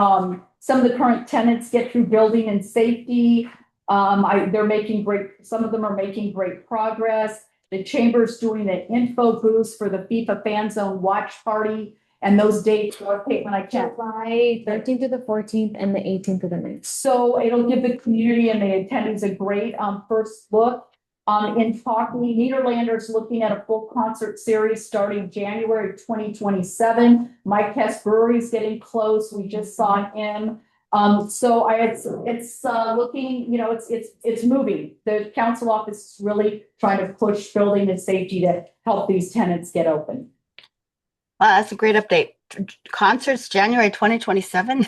some of the current tenants get through building and safety. They're making some of them are making great progress. The chamber's doing an info boost for the FIFA Fan Zone watch party, and those dates are Caitlin, I can't. July 13th to the 14th and the 18th to the 9th. So it'll give the community and the attendees a great first look. In talking, Nederlander's looking at a full concert series starting January 2027. Mike Hess Brewery's getting close. We just saw him. So it's looking, it's moving. The council office is really trying to push building and safety to help these tenants get open. Wow, that's a great update. Concerts January 2027.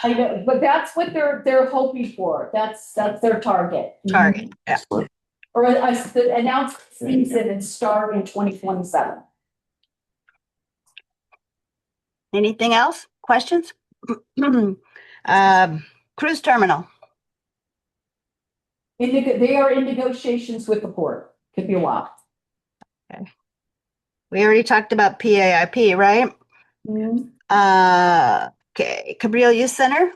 I know, but that's what they're hoping for. That's their target. Target. Yeah. Or the announced season and start in 2027. Anything else? Questions? Cruise terminal. They are in negotiations with the port. Could be a while. Okay. We already talked about PAIP, right? Mm-hmm. Okay, Cabrillo Youth Center.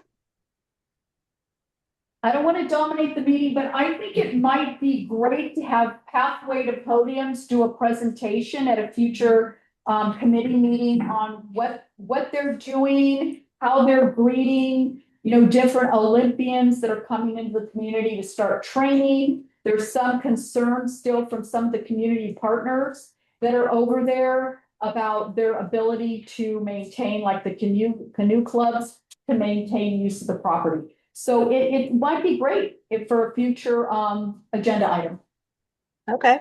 I don't want to dominate the meeting, but I think it might be great to have Pathway to Podiums do a presentation at a future committee meeting on what they're doing, how they're breeding, different Olympians that are coming into the community to start training. There's some concerns still from some of the community partners that are over there about their ability to maintain, like the canoe clubs, to maintain use of the property. So it might be great for a future agenda item. Okay.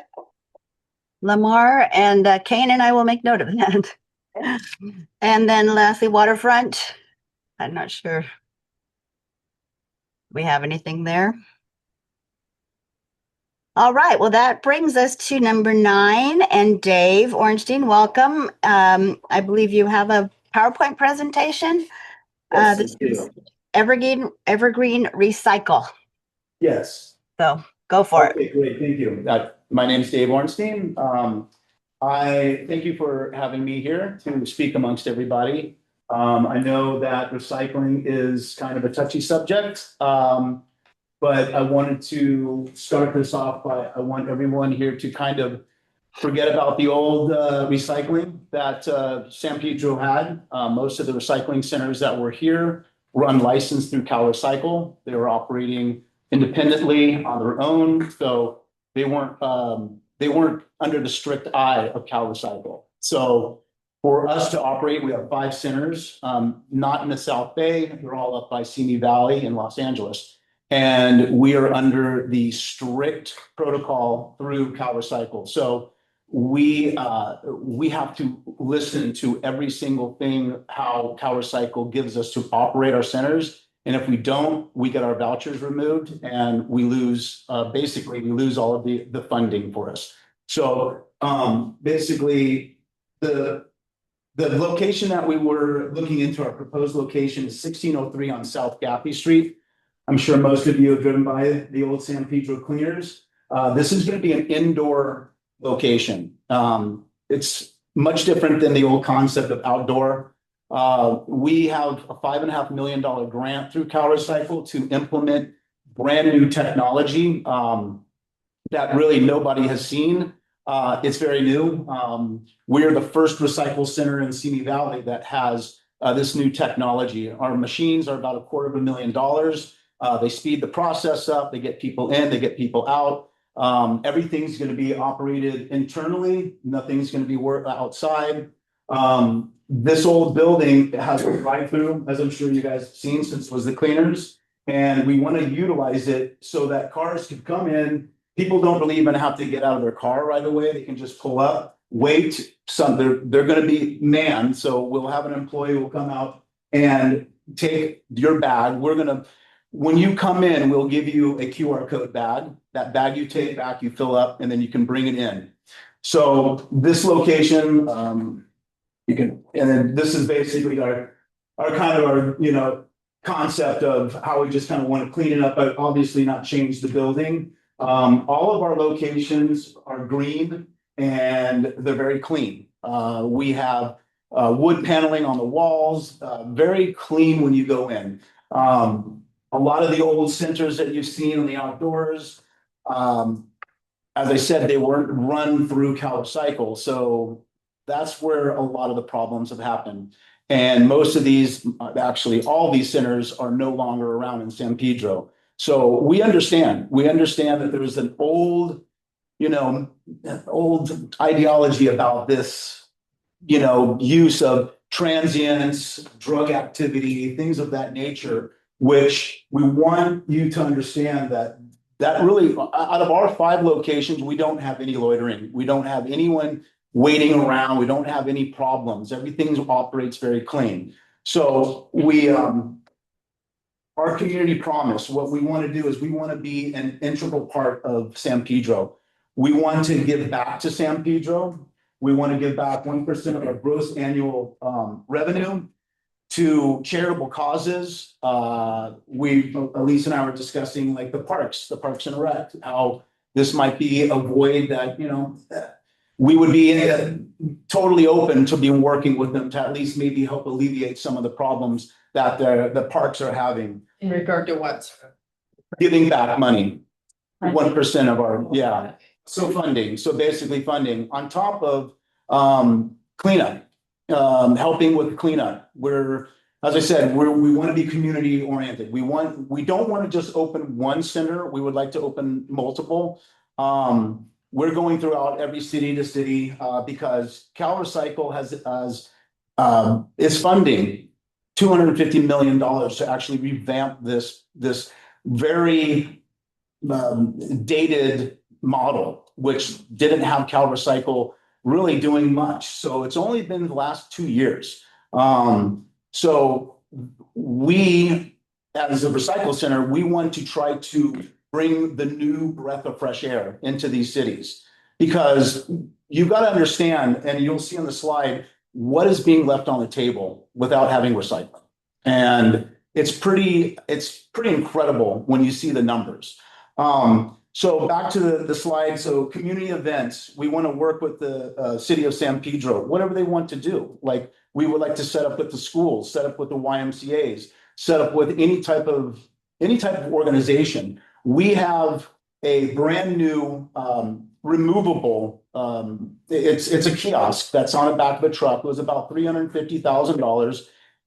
Lamar and Kane and I will make note of that. And then lastly, waterfront. I'm not sure we have anything there. All right, well, that brings us to number 9. And Dave Ornstein, welcome. I believe you have a PowerPoint presentation. Yes, This is Evergreen Recycle. Yes. So go for it. Okay, great. Thank you. My name is Dave Ornstein. I thank you for having me here to speak amongst everybody. I know that recycling is kind of a touchy subject, but I wanted to start this off by, I want everyone here to kind of forget about the old recycling that San Pedro had. Most of the recycling centers that were here were unlicensed through CalRecycle. They were operating independently on their own, so they weren't under the strict eye of CalRecycle. So for us to operate, we have 5 centers, not in the South Bay. They're all up by Simi Valley in Los Angeles. And we are under the strict protocol through CalRecycle. So we have to listen to every single thing how CalRecycle gives us to operate our centers. And if we don't, we get our vouchers removed and we lose, basically we lose all of the funding for us. So basically the location that we were looking into, our proposed location is 1603 on South Gaffey Street. I'm sure most of you have driven by the old San Pedro cleaners. This is going to be an indoor location. It's much different than the old concept of outdoor. We have a $5.5 million grant through CalRecycle to implement brand new technology that really nobody has seen. It's very new. We're the first recycle center in Simi Valley that has this new technology. Our machines are about $250,000. They speed the process up. They get people in, they get people out. Everything's going to be operated internally. Nothing's going to be outside. This old building has a drive-through, as I'm sure you guys have seen since it was the cleaners. And we want to utilize it so that cars can come in. People don't really even have to get out of their car right away. They can just pull up, wait. They're going to be manned. So we'll have an employee who will come out and take your bag. When you come in, we'll give you a QR code bag. That bag you take back, you fill up, and then you can bring it in. So this location, and then this is basically our concept of how we just kind of want to clean it up, but obviously not change the building. All of our locations are green and they're very clean. We have wood paneling on the walls, very clean when you go in. A lot of the old centers that you've seen on the outdoors, as I said, they weren't run through CalRecycle. So that's where a lot of the problems have happened. And most of these, actually all these centers are no longer around in San Pedro. So we understand that there's an old ideology about this, use of transients, drug activity, things of that nature, which we want you to understand that really, out of our 5 locations, we don't have any loitering. We don't have anyone waiting around. We don't have any problems. Everything operates very clean. So our community promise, what we want to do is we want to be an integral part of San Pedro. We want to give back to San Pedro. We want to give back 1% of our gross annual revenue to charitable causes. Elise and I were discussing like the Parks and Rec, how this might be a void that, we would be totally open to be working with them to at least maybe help alleviate some of the problems that the parks are having. In regard to what? Giving back money, 1% of our, yeah. So funding, so basically funding on top of cleanup, helping with cleanup. As I said, we want to be community oriented. We don't want to just open one center. We would like to open multiple. We're going throughout every city to city because CalRecycle is funding $250 million to actually revamp this very dated model, which didn't have CalRecycle really doing much. So it's only been the last 2 years. So we, as a recycle center, we want to try to bring the new breath of fresh air into these cities, because you've got to understand, and you'll see on the slide, what is being left on the table without having recycling. And it's pretty incredible when you see the numbers. So back to the slide. So community events, we want to work with the city of San Pedro, whatever they want to do. Like we would like to set up with the schools, set up with the YMCAs, set up with any type of organization. We have a brand new removable, it's a kiosk that's on the back of a truck. It was about $350,000.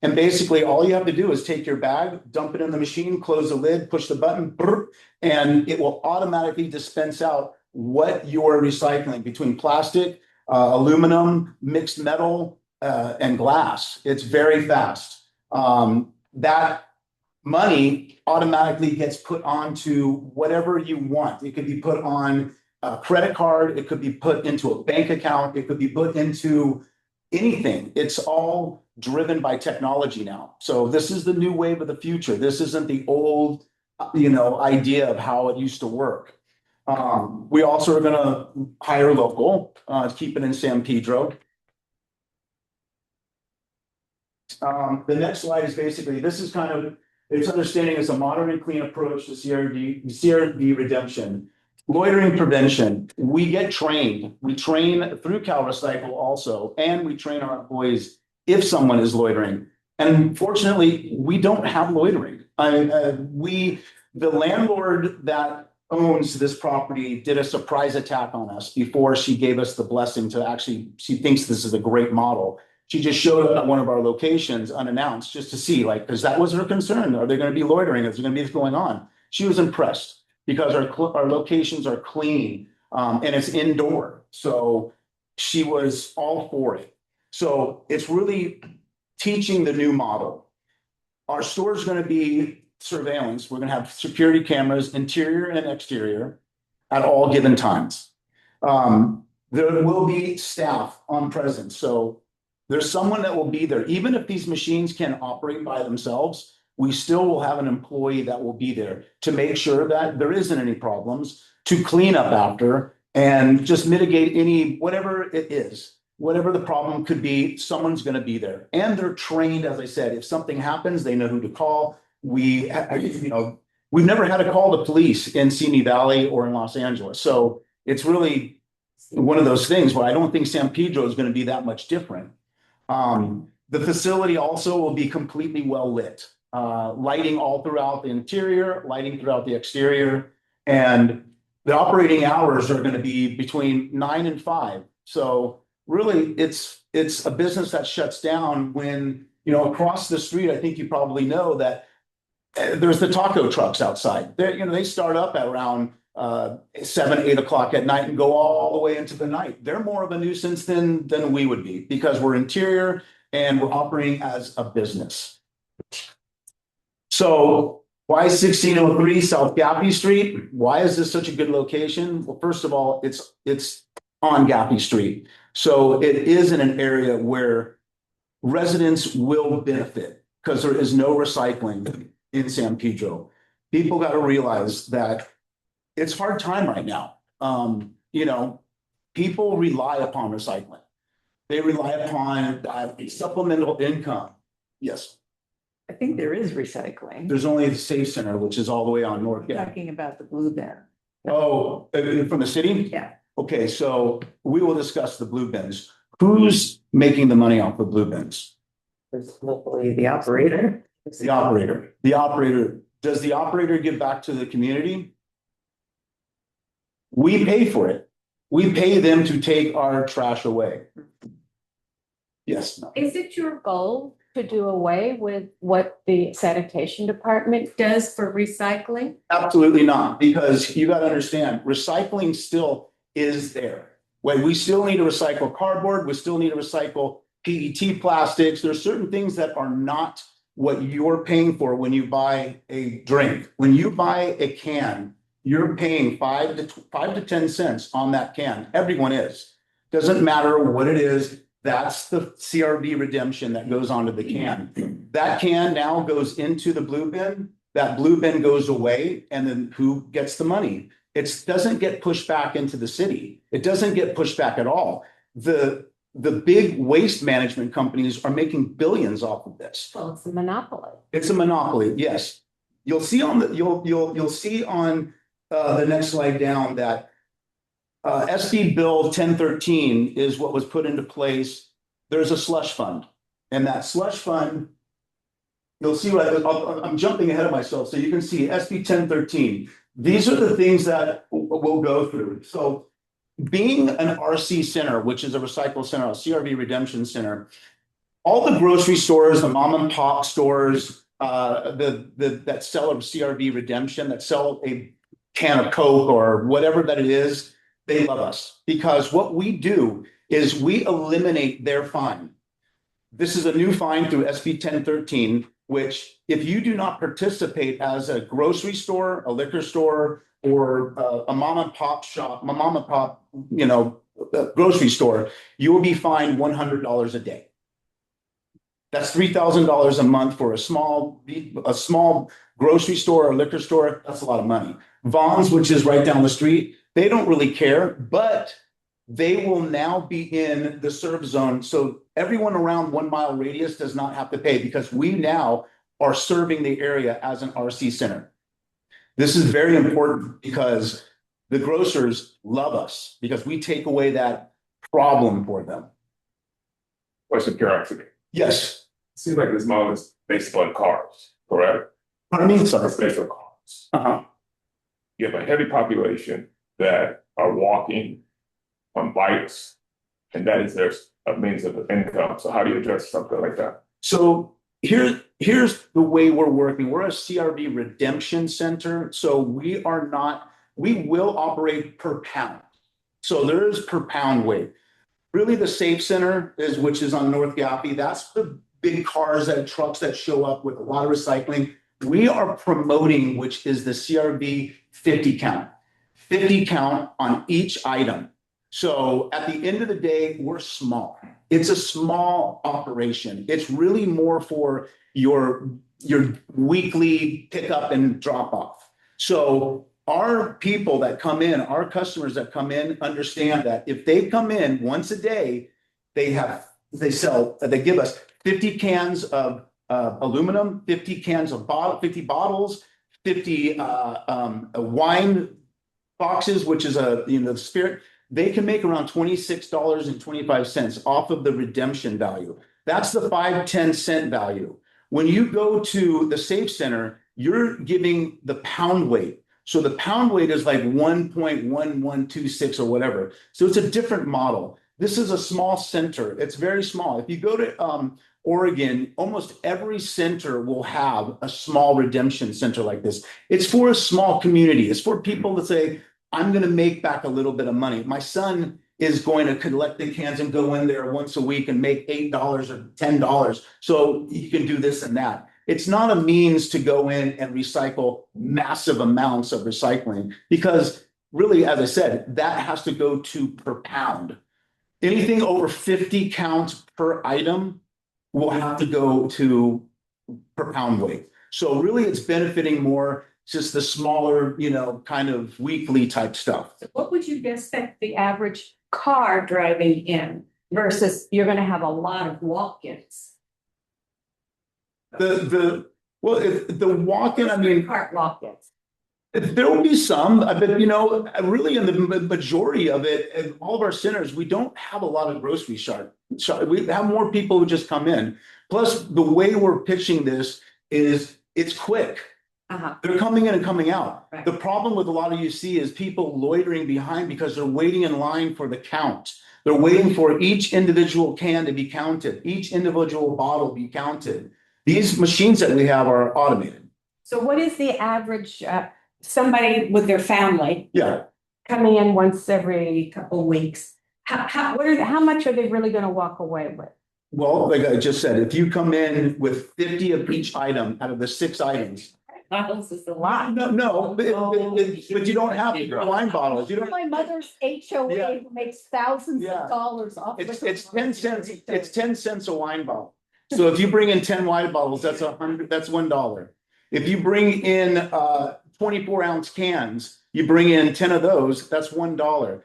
And basically all you have to do is take your bag, dump it in the machine, close the lid, push the button, brr, and it will automatically dispense out what you're recycling between plastic, aluminum, mixed metal, and glass. It's very fast. That money automatically gets put onto whatever you want. It could be put on a credit card, it could be put into a bank account, it could be put into anything. It's all driven by technology now. So this is the new wave of the future. This isn't the old, idea of how it used to work. We also are going to hire local, keep it in San Pedro. The next slide is basically, this is kind of, it's understanding it's a modern and clean approach to CRD redemption. Loitering prevention, we get trained. We train through Cal Recycle also, and we train our employees if someone is loitering. And fortunately, we don't have loitering. The landlord that owns this property did a surprise attack on us before she gave us the blessing to actually, she thinks this is a great model. She just showed up at one of our locations unannounced just to see, because that was her concern. Are they going to be loitering? Is there going to be this going on? She was impressed because our locations are clean and it's indoor. So she was all for it. So it's really teaching the new model. Our store is going to be surveillance. We're going to have security cameras, interior and exterior, at all given times. There will be staff on presence. So there's someone that will be there. Even if these machines can operate by themselves, we still will have an employee that will be there to make sure that there isn't any problems, to clean up after, and just mitigate any, whatever it is, whatever the problem could be, someone's going to be there. And they're trained, as I said, if something happens, they know who to call. We've never had to call the police in Simi Valley or in Los Angeles. So it's really one of those things where I don't think San Pedro is going to be that much different. The facility also will be completely well lit, lighting all throughout the interior, lighting throughout the exterior, and the operating hours are going to be between 9 and 5. So really, it's a business that shuts down when, across the street, I think you probably know that there's the taco trucks outside. They start up at around 7, 8 o'clock at night and go all the way into the night. They're more of a nuisance than we would be because we're interior and we're operating as a business. So why 1603 South Gaffey Street? Why is this such a good location? Well, first of all, it's on Gaffey Street. So it is in an area where residents will benefit because there is no recycling in San Pedro. People got to realize that it's hard time right now. People rely upon recycling. They rely upon supplemental income. Yes. I think there is recycling. There's only the Safe Center, which is all the way on North. Talking about the blue bin. Oh, from the city? Yeah. Okay, so we will discuss the blue bins. Who's making the money off the blue bins? Hopefully the operator. The operator. The operator. Does the operator give back to the community? We pay for it. We pay them to take our trash away. Yes. Is it your goal to do away with what the sanitation department does for recycling? Absolutely not, because you got to understand, recycling still is there. We still need to recycle cardboard. We still need to recycle PET plastics. There's certain things that are not what you're paying for when you buy a drink. When you buy a can, you're paying 5 to 10 cents on that can. Everyone is. Doesn't matter what it is. That's the CRV redemption that goes onto the can. That can now goes into the blue bin. That blue bin goes away, and then who gets the money? It doesn't get pushed back into the city. It doesn't get pushed back at all. The big waste management companies are making billions off of this. Well, it's a monopoly. It's a monopoly. Yes, you'll see on the you'll see on the next slide down that SB Bill 1013 is what was put into place. There's a slush fund, and that slush fund, you'll see what I'm jumping ahead of myself, so you can see SB 1013. these are the things that we'll go through. So being an RC center, which is a recycle center, a CRV redemption center, all the grocery stores, the mom and pop stores, that sell a CRV redemption, that sell a can of Coke or whatever that it is, they love us because what we do is we eliminate their fine. This is a new fine through SB 1013, which if you do not participate as a grocery store, a liquor store, or a mom and pop shop, grocery store, you will be fined $100 a day. That's $3,000 a month for a small grocery store or liquor store. That's a lot of money. Vaughn's, which is right down the street, they don't really care, but they will now be in the serve zone. So everyone around 1 mile radius does not have to pay because we now are serving the area as an RC center. This is very important because the grocers love us because we take away that problem for them. Question curiosity. Yes. Seems like this model is based on cars, correct? I mean, sorry. It's based on cars. You have a heavy population that are walking on bikes, and that is their means of income. So how do you address something like that? So here's the way we're working. We're a CRV redemption center. So we will operate per pound. So there's per pound weight. Really the safe center which is on North Gaffey. That's the big cars and trucks that show up with a lot of recycling. We are promoting, which is the CRV 50 count. 50 count on each item. So at the end of the day, we're small. It's a small operation. It's really more for your weekly pickup and drop off. So our people that come in, our customers that come in understand that if they come in once a day, they give us 50 cans of aluminum, 50 cans of 50 bottles, 50 wine boxes, which is the spirit. They can make around $26.25 off of the redemption value. That's the 5-10 cent value. When you go to the Safe Center, you're giving the pound weight. So the pound weight is like 1.1126 or whatever. So it's a different model. This is a small center. It's very small. If you go to Oregon, almost every center will have a small redemption center like this. It's for a small community. It's for people that say, I'm going to make back a little bit of money. My son is going to collect the cans and go in there once a week and make $8 or $10. So you can do this and that. It's not a means to go in and recycle massive amounts of recycling because really, as I said, that has to go to per pound. Anything over 50 counts per item will have to go to per pound weight. So really it's benefiting more just the smaller, kind of weekly type stuff. What would you expect the average car driving in versus you're going to have a lot of walk-ins? The walk-in, I mean, Cart walk-ins. there will be some, but really in the majority of it, in all of our centers, we don't have a lot of grocery shop. We have more people who just come in. Plus, the way we're pitching this is it's quick. They're coming in and coming out. Right. The problem with a lot of UC is people loitering behind because they're waiting in line for the count. They're waiting for each individual can to be counted, each individual bottle to be counted. These machines that we have are automated. So what is the average somebody with their family? Yeah. Coming in once every couple of weeks. How much are they really going to walk away with? Well, like I just said, if you come in with 50 of each item out of the 6 items. Bottles is a lot. No, but you don't have wine bottles. You don't. My mother's HOA who makes thousands of dollars off. It's 10 cents. It's 10 cents a wine bottle. So if you bring in 10 wine bottles, that's $100. If you bring in 24-ounce cans, you bring in 10 of those, that's $1.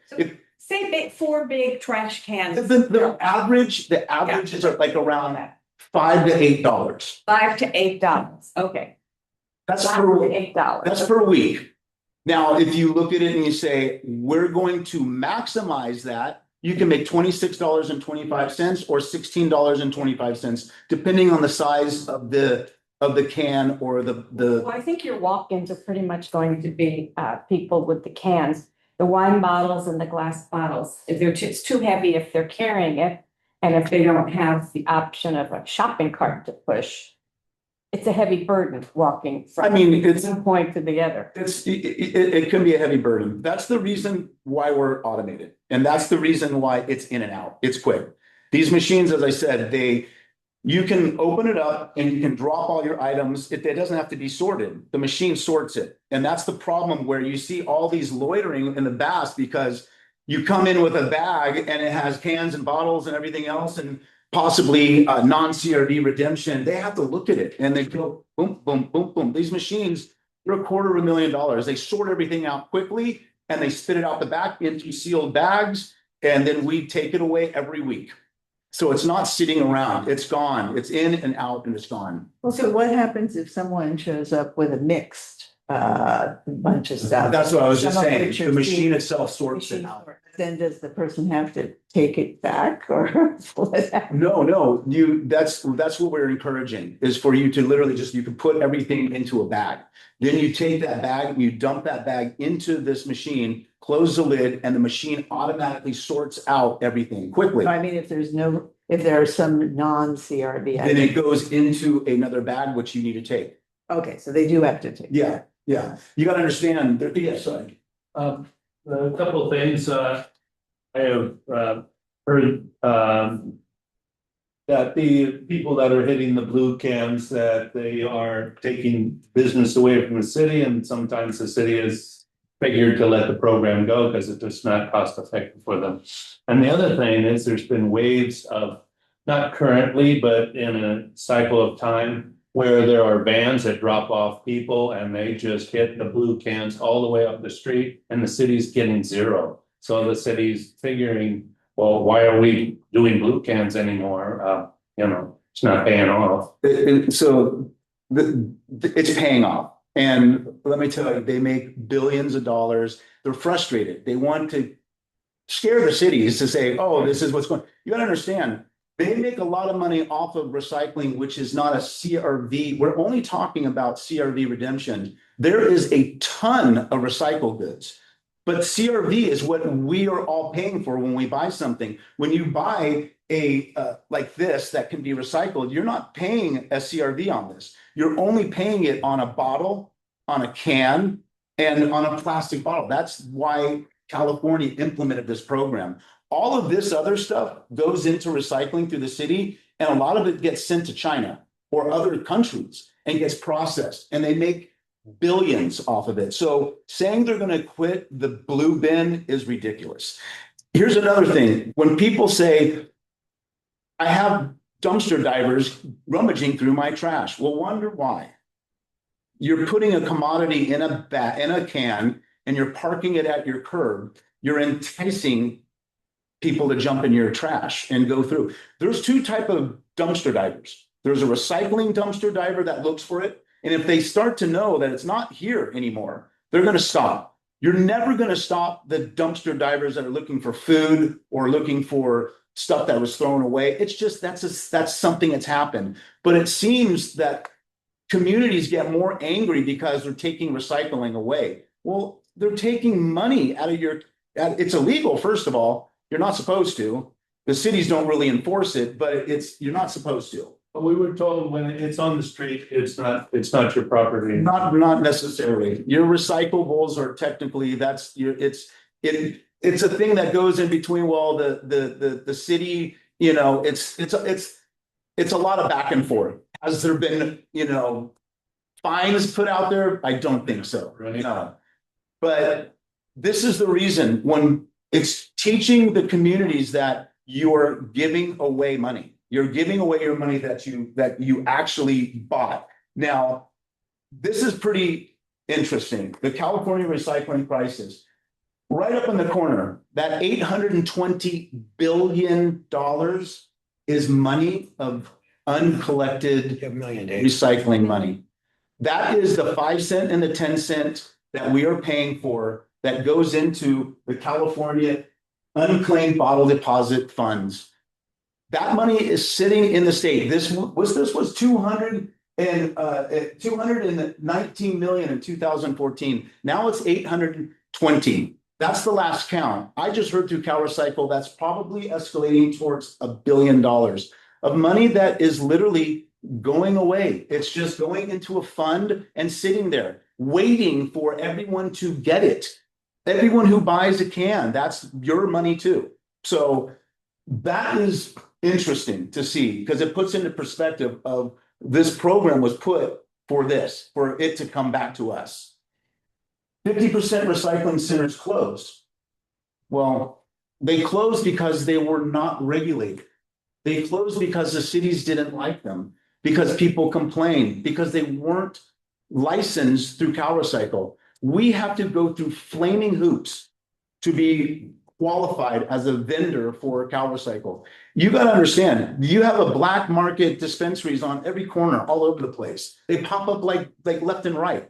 Say 4 big trash cans. The average is like around $5 to $8. $5 to $8. Okay. That's per week. Now, if you look at it and you say, we're going to maximize that, you can make $26.25 or $16.25, depending on the size of the of the can or Well, I think your walk-ins are pretty much going to be people with the cans, the wine bottles and the glass bottles. If it's too heavy if they're carrying it, and if they don't have the option of a shopping cart to push, it's a heavy burden walking from one point to the other. It can be a heavy burden. That's the reason why we're automated. And that's the reason why it's in and out. It's quick. These machines, as I said, you can open it up and you can drop all your items. It doesn't have to be sorted. The machine sorts it. And that's the problem where you see all these loitering in the bass because you come in with a bag and it has cans and bottles and everything else and possibly non-CRV redemption. They have to look at it and they go boom, boom, boom, boom. These machines, they're $250,000. They sort everything out quickly and they spit it out the back into sealed bags. And then we take it away every week. So it's not sitting around. It's gone. It's in and out and it's gone. Well, so what happens if someone shows up with a mixed bunch of stuff? That's what I was just Some of saying. which The are machine sealed. itself sorts it out. Then does the person have to take it back or what happens? No, that's what we're encouraging is for you to literally you can put everything into a bag. Then you take that bag and you dump that bag into this machine, close the lid, and the machine automatically sorts out everything quickly. I mean, if there are some non-CRV. Then it goes into another bag, which you need to take. Okay, so they do have to take. Yeah. You got to understand. Sorry. A couple of things, I have heard that the people that are hitting the blue cans, that they are taking business away from the city, and sometimes the city is figured to let the program go because it's just not cost effective for them. And the other thing is there's been waves of, not currently, but in a cycle of time, where there are vans that drop off people and they just hit the blue cans all the way up the street and the city's getting zero. So the city's figuring, well, why are we doing blue cans anymore? It's not paying off. So it's paying off. And let me tell you, they make billions of dollars. They're frustrated. They want to scare the cities to say, oh, this is what's going on. You got to understand. They make a lot of money off of recycling, which is not a CRV. We're only talking about CRV redemption. There is a ton of recycled goods, but CRV is what we are all paying for when we buy something. When you buy a like this that can be recycled, you're not paying a CRV on this. You're only paying it on a bottle, on a can, and on a plastic bottle. That's why California implemented this program. All of this other stuff goes into recycling through the city, and a lot of it gets sent to China or other countries and gets processed, and they make billions off of it. So saying they're going to quit the blue bin is ridiculous. Here's another thing. When people say, I have dumpster divers rummaging through my trash, well, wonder why. You're putting a commodity in a can and you're parking it at your curb. You're enticing people to jump in your trash and go through. There's two types of dumpster divers. There's a recycling dumpster diver that looks for it. And if they start to know that it's not here anymore, they're going to stop. You're never going to stop the dumpster divers that are looking for food or looking for stuff that was thrown away. It's just, that's something that's happened. But it seems that communities get more angry because they're taking recycling away. Well, they're taking money out of it's illegal, first of all. You're not supposed to. The cities don't really enforce it, but you're not supposed to. But we were told when it's on the street, it's not your property. Not necessarily. Your recyclables are technically it's a thing that goes in between. Well, the city, it's a lot of back and forth. Has there been fines put out there? I don't think so. Right. No. But this is the reason when it's teaching the communities that you're giving away money. You're giving away your money that you actually bought. Now, this is pretty interesting. The California recycling crisis, right up in the corner, that $820 billion is money of uncollected recycling money. That is the 5 cent and the 10 cent that we are paying for that goes into the California unclaimed bottle deposit funds. That money is sitting in the state. This was $200 And 219 million in 2014. Now it's 820. That's the last count. I just heard through CalRecycle that's probably escalating towards $1 billion of money that is literally going away. It's just going into a fund and sitting there, waiting for everyone to get it. Everyone who buys a can, that's your money too. So that is interesting to see because it puts into perspective of this program was put for this, for it to come back to us. 50% recycling centers closed. Well, they closed because they were not regulated. They closed because the cities didn't like them, because people complained, because they weren't licensed through CalRecycle. We have to go through flaming hoops to be qualified as a vendor for CalRecycle. You got to understand, you have a black market dispensaries on every corner all over the place. They pop up like left and right.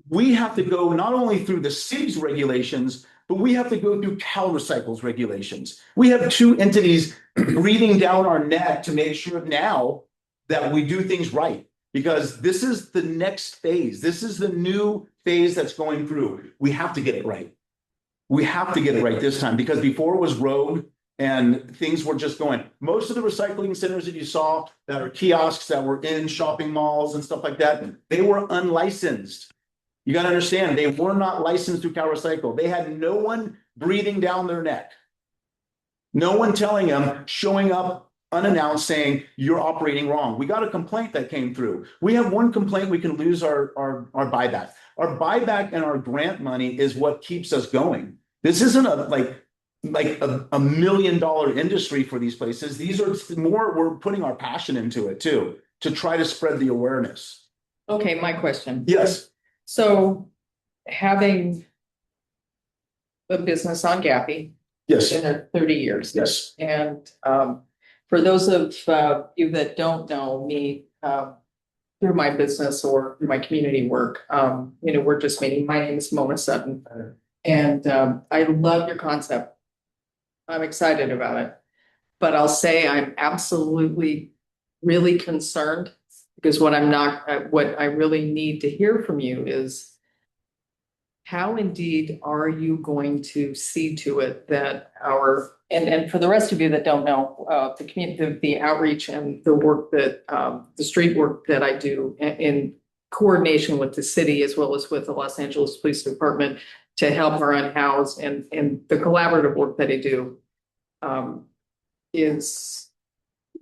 We have to go not only through the city's regulations, but we have to go through CalRecycle's regulations. We have two entities breathing down our neck to make sure now that we do things right, because this is the next phase. This is the new phase that's going through. We have to get it right. We have to get it right this time, because before it was rogue and things were just going. Most of the recycling centers that you saw that are kiosks that were in shopping malls and stuff like that, they were unlicensed. You got to understand, they were not licensed through CalRecycle. They had no one breathing down their neck. No one telling them, showing up unannounced saying, you're operating wrong. We got a complaint that came through. We have one complaint, we can lose our buyback. Our buyback and our grant money is what keeps us going. This isn't a $1 million industry for these places. These are more, we're putting our passion into it too, to try to spread the awareness. Okay, my question. Yes. So having a business on Gappy. Yes. Been there 30 years. Yes. And for those of you that don't know me, through my business or through my community work, we're just meeting. My name is Mona Sutton. And I love your concept. I'm excited about it. But I'll say I'm absolutely really concerned, because what I really need to hear from you is how indeed are you going to see to it that and for the rest of you that don't know, the community, the outreach and the work that the street work that I do in coordination with the city as well as with the Los Angeles Police Department to help our unhoused and the collaborative work that I do is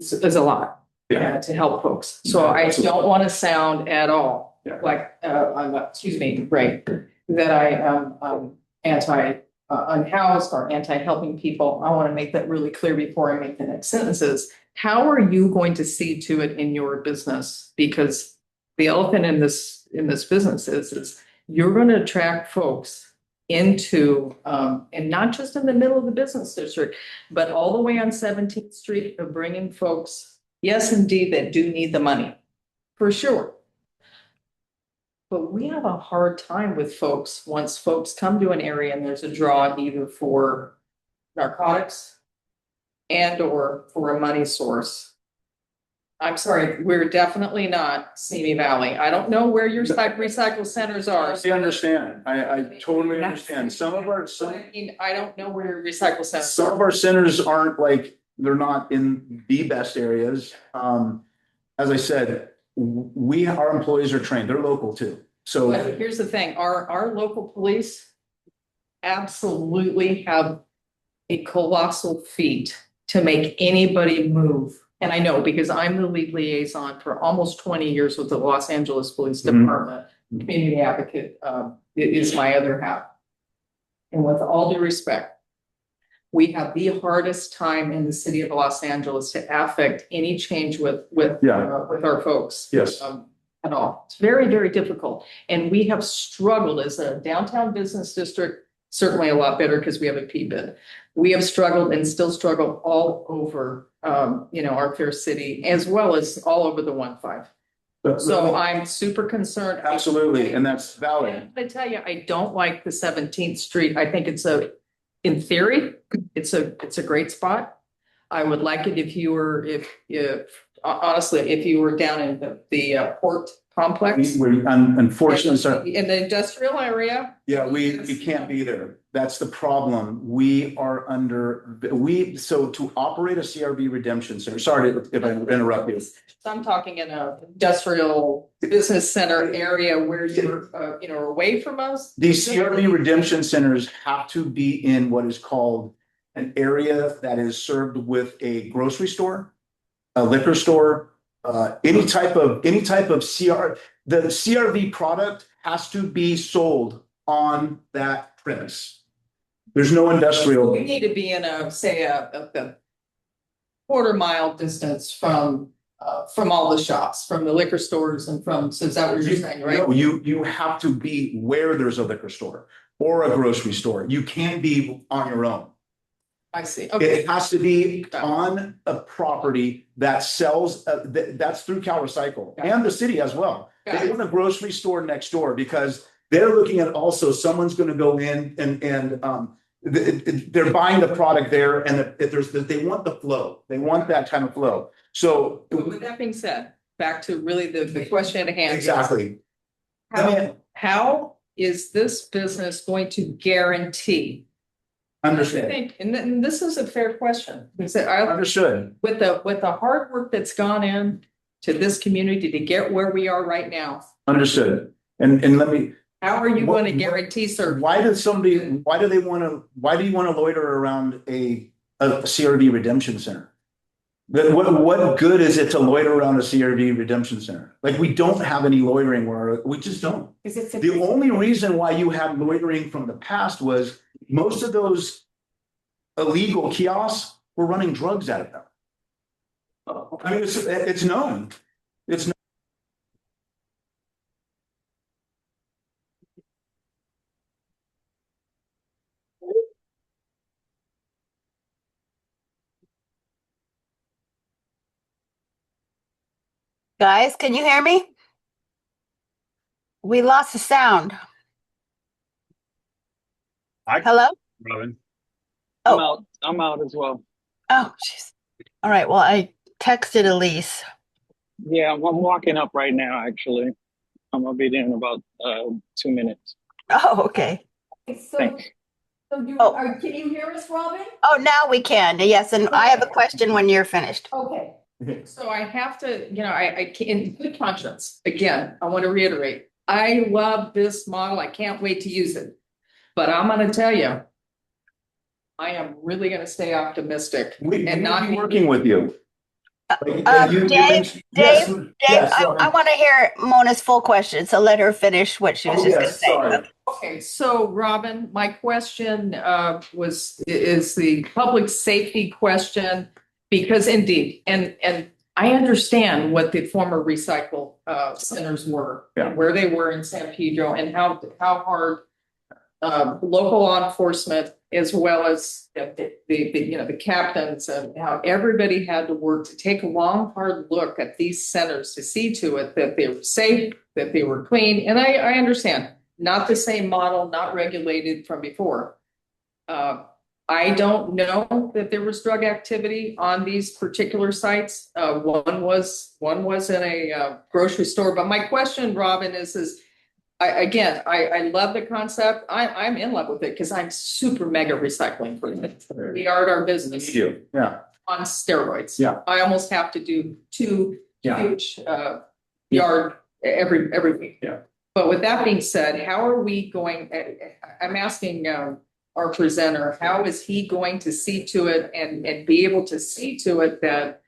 a lot. Yeah. To help folks. So I don't want to sound at all like right, that I am anti unhoused or anti helping people. I want to make that really clear before I make the next sentences. How are you going to see to it in your business? Because the elephant in this business is you're going to attract folks into and not just in the middle of the business district, but all the way on 17th Street of bringing folks. Yes, indeed, that do need the money, for sure. But we have a hard time with folks once folks come to an area and there's a draw either for narcotics and or for a money source. I'm sorry, we're definitely not Simi Valley. I don't know where your recycle centers are. I understand. I totally understand. I don't know where your recycle centers are. Some of our centers aren't they're not in the best areas. As I said, our employees are trained. They're local too. So but here's the thing, our local police absolutely have a colossal feat to make anybody move. And I know because I'm the lead liaison for almost 20 years with the Los Angeles Police Department. Community advocate is my other half. And with all due respect, we have the hardest time in the city of Los Angeles to affect any change with our folks. Yes. At all. It's very, very difficult. And we have struggled as a downtown business district, certainly a lot better because we have a P-bid. We have struggled and still struggle all over, our fair city, as well as all over the 1-5. So I'm super concerned. Absolutely. And that's valid. I tell you, I don't like the 17th Street. I think in theory, it's a great spot. I would like it if honestly, if you were down in the port complex. We're unfortunately, sorry. In the industrial area. Yeah, we can't be there. That's the problem. We are so to operate a CRV redemption center, sorry if I interrupt you. So I'm talking in a industrial business center area where you're, away from us. These CRV redemption centers have to be in what is called an area that is served with a grocery store, a liquor store, any type of the CRV product has to be sold on that premise. There's no industrial. You need to be in a quarter-mile distance from all the shops, from the liquor stores and so is that what you're saying, right? No, you have to be where there's a liquor store or a grocery store. You can't be on your own. I see. Okay. It has to be on a property that sells, that's through Cal Recycle and the city as well. They want a grocery store next door because they're looking at also someone's going to go in and they're buying the product there and they want the flow. They want that kind of flow. So with that being said, back to really the question at hand. Exactly. How is this business going to guarantee? Understand. I think, and this is a fair question. I understood. With the hard work that's gone in to this community to get where we are right now. Understood. And let me. How are you going to guarantee service? Why do you want to loiter around a CRV redemption center? What good is it to loiter around a CRV redemption center? Like we don't have any loitering where we just don't. The only reason why you had loitering from the past was most of those illegal kiosks were running drugs out of them. I mean, it's known. It's known. Guys, can you hear me? We lost the sound. Hello? Robin. Oh. I'm out as well. Oh, jeez. All right. Well, I texted Elise. Yeah, I'm walking up right now, actually. I'm going to be there in about 2 minutes. Oh, okay. So, Thanks. can you hear us, Robin? Oh, now we can. Yes. And I have a question when you're finished. Okay. So I have to, I in good conscience, again, I want to reiterate, I love this model. I can't wait to use it. But I'm going to tell you, I am really going to stay optimistic and not be working with you. Dave, I want to hear Mona's full question, so let her finish what she was just going to say. Okay, so Robin, my question is the public safety question, because indeed, and I understand what the former recycle centers were, where they were in San Pedro, and how hard local law enforcement, as well as the captains, and how everybody had to work to take a long, hard look at these centers to see to it that they were safe, that they were clean. And I understand, not the same model, not regulated from before. I don't know that there was drug activity on these particular sites. One was in a grocery store. But my question, Robin, is I love the concept. I'm in love with it because I'm super mega recycling for it. We are our business. Yeah. On steroids. Yeah. I almost have to do 2 huge yard every week. Yeah. But with that being said, how are we going? I'm asking our presenter, how is he going to see to it and be able to see to it that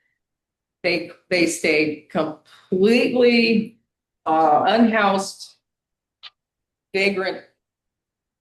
they stay completely unhoused, vagrant,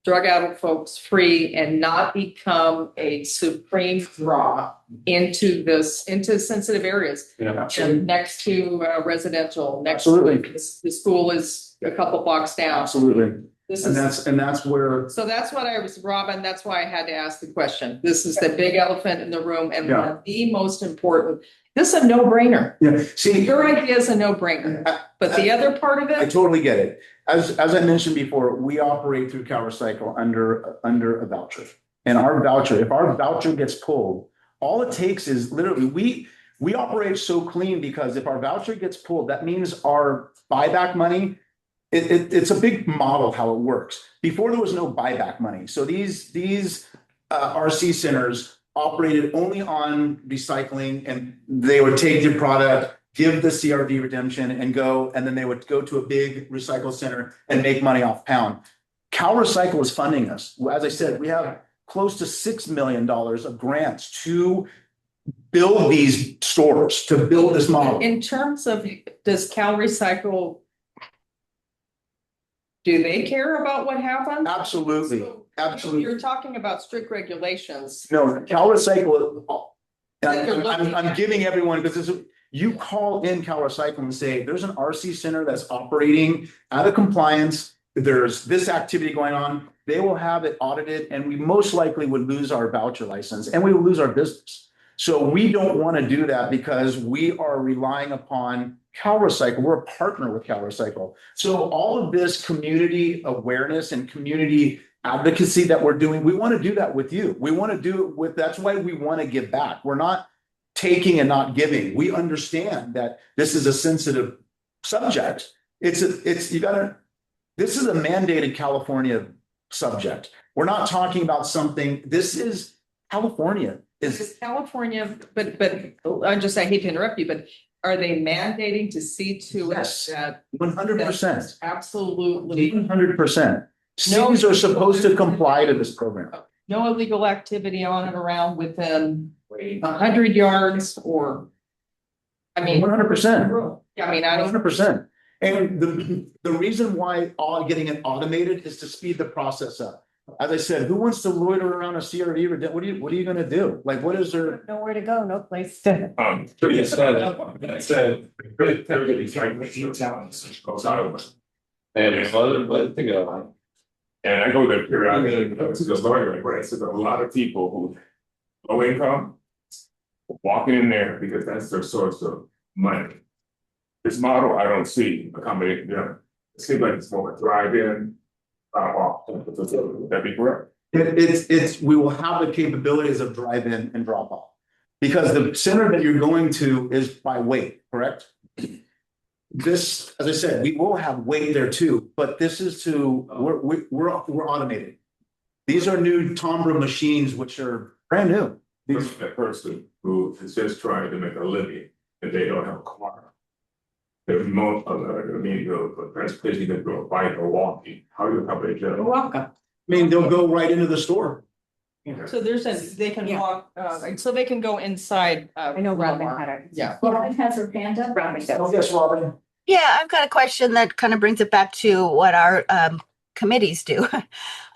drug addict folks free, and not become a supreme draw into sensitive areas. Yeah, and next to residential, Absolutely. The school is a couple blocks down. Absolutely. That's where. So that's what I was, Robin, that's why I had to ask the question. This is the big elephant in the room, and one of the most important. This is a no-brainer. Yeah. See, your idea is a no-brainer, but the other part of it. I totally get it. As I mentioned before, we operate through Cal Recycle under a voucher. And our voucher, if our voucher gets pulled, all it takes is literally We operate so clean because if our voucher gets pulled, that means our buyback money, it's a big model how it works. Before there was no buyback money. So these RC centers operated only on recycling, and they would take your product, give the CRV redemption and go, and then they would go to a big recycle center and make money off pound. Cal Recycle is funding us. As I said, we have close to $6 million of grants to build these stores, to build this model. In terms of, does Cal Recycle, do they care about what happens? Absolutely, absolutely. You're talking about strict regulations. No, Cal Recycle, I'm giving everyone, because you call in Cal Recycle and say, there's an RC center that's operating out of compliance, there's this activity going on, they will have it audited, and we most likely would lose our voucher license and we will lose our business. So we don't want to do that because we are relying upon Cal Recycle. We're a partner with Cal Recycle. So all of this community awareness and community advocacy that we're doing, we want to do that with you. We want to do it with, that's why we want to give back. We're not taking and not giving. We understand that this is a sensitive subject. This is a mandated California subject. We're not talking about something, this is California. Is California, but I hate to interrupt you, but are they mandating to see to it that 100%, absolutely 100%. Cities are supposed to comply to this program. No illegal activity on and around within 100 yards or, I mean. 100%. I mean, I don't. 100%. And the reason why getting it automated is to speed the process up. As I said, who wants to loiter around a CRV? What are you gonna do? Like, what is there? Nowhere to go, no place to. That said, everybody's like, talents goes out of it. And there's other place to go. And I go there periodically to the lawyer, right? So there are a lot of people who low income walking in there because that's their source of money. This model, I don't see accommodating them. It seems like it's more a drive-in, drop-off. Would that be correct? We will have the capabilities of drive-in and drop-off. Because the center that you're going to is by weight, correct? This, as I said, we will have weight there too, but this is we're automated. These are new Tombra machines, which are brand new. That person who is just trying to make a living and they don't have a car. There's most of the transportation that go bike or walking. How do you accommodate that? Welcome. I mean, they'll go right into the store. So they can walk, so they can go inside. I know Robin had it. Yeah. Robin has her hand up. Robin does. Oh, yes, Robin. Yeah, I've got a question that kind of brings it back to what our committees do.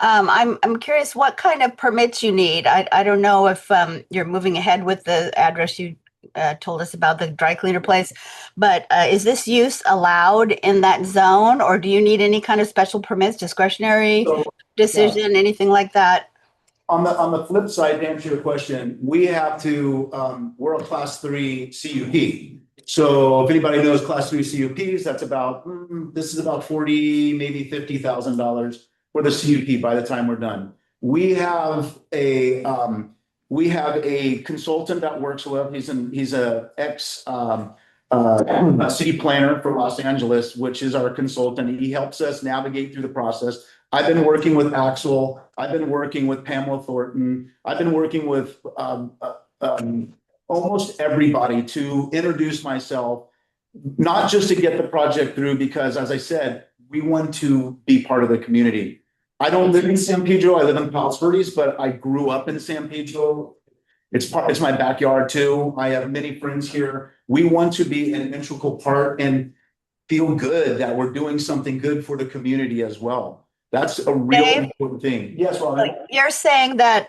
I'm curious what kind of permits you need. I don't know if you're moving ahead with the address you told us about, the dry cleaner place, but is this use allowed in that zone, or do you need any kind of special permits, discretionary decision, anything like that? On the flip side, to answer your question, we have to, we're a class 3 CUP. So if anybody knows class 3 CUPs, that's about, this is about $40,000, maybe $50,000 for the CUP by the time we're done. We have a consultant that works with, he's a ex city planner for Los Angeles, which is our consultant. He helps us navigate through the process. I've been working with Axel. I've been working with Pamela Thornton. I've been working with almost everybody to introduce myself, not just to get the project through, because as I said, we want to be part of the community. I don't live in San Pedro. I live in Palos Verdes, but I grew up in San Pedro. It's my backyard too. I have many friends here. We want to be an integral part and feel good that we're doing something good for the community as well. That's a real important thing. Yes, Robin. You're saying that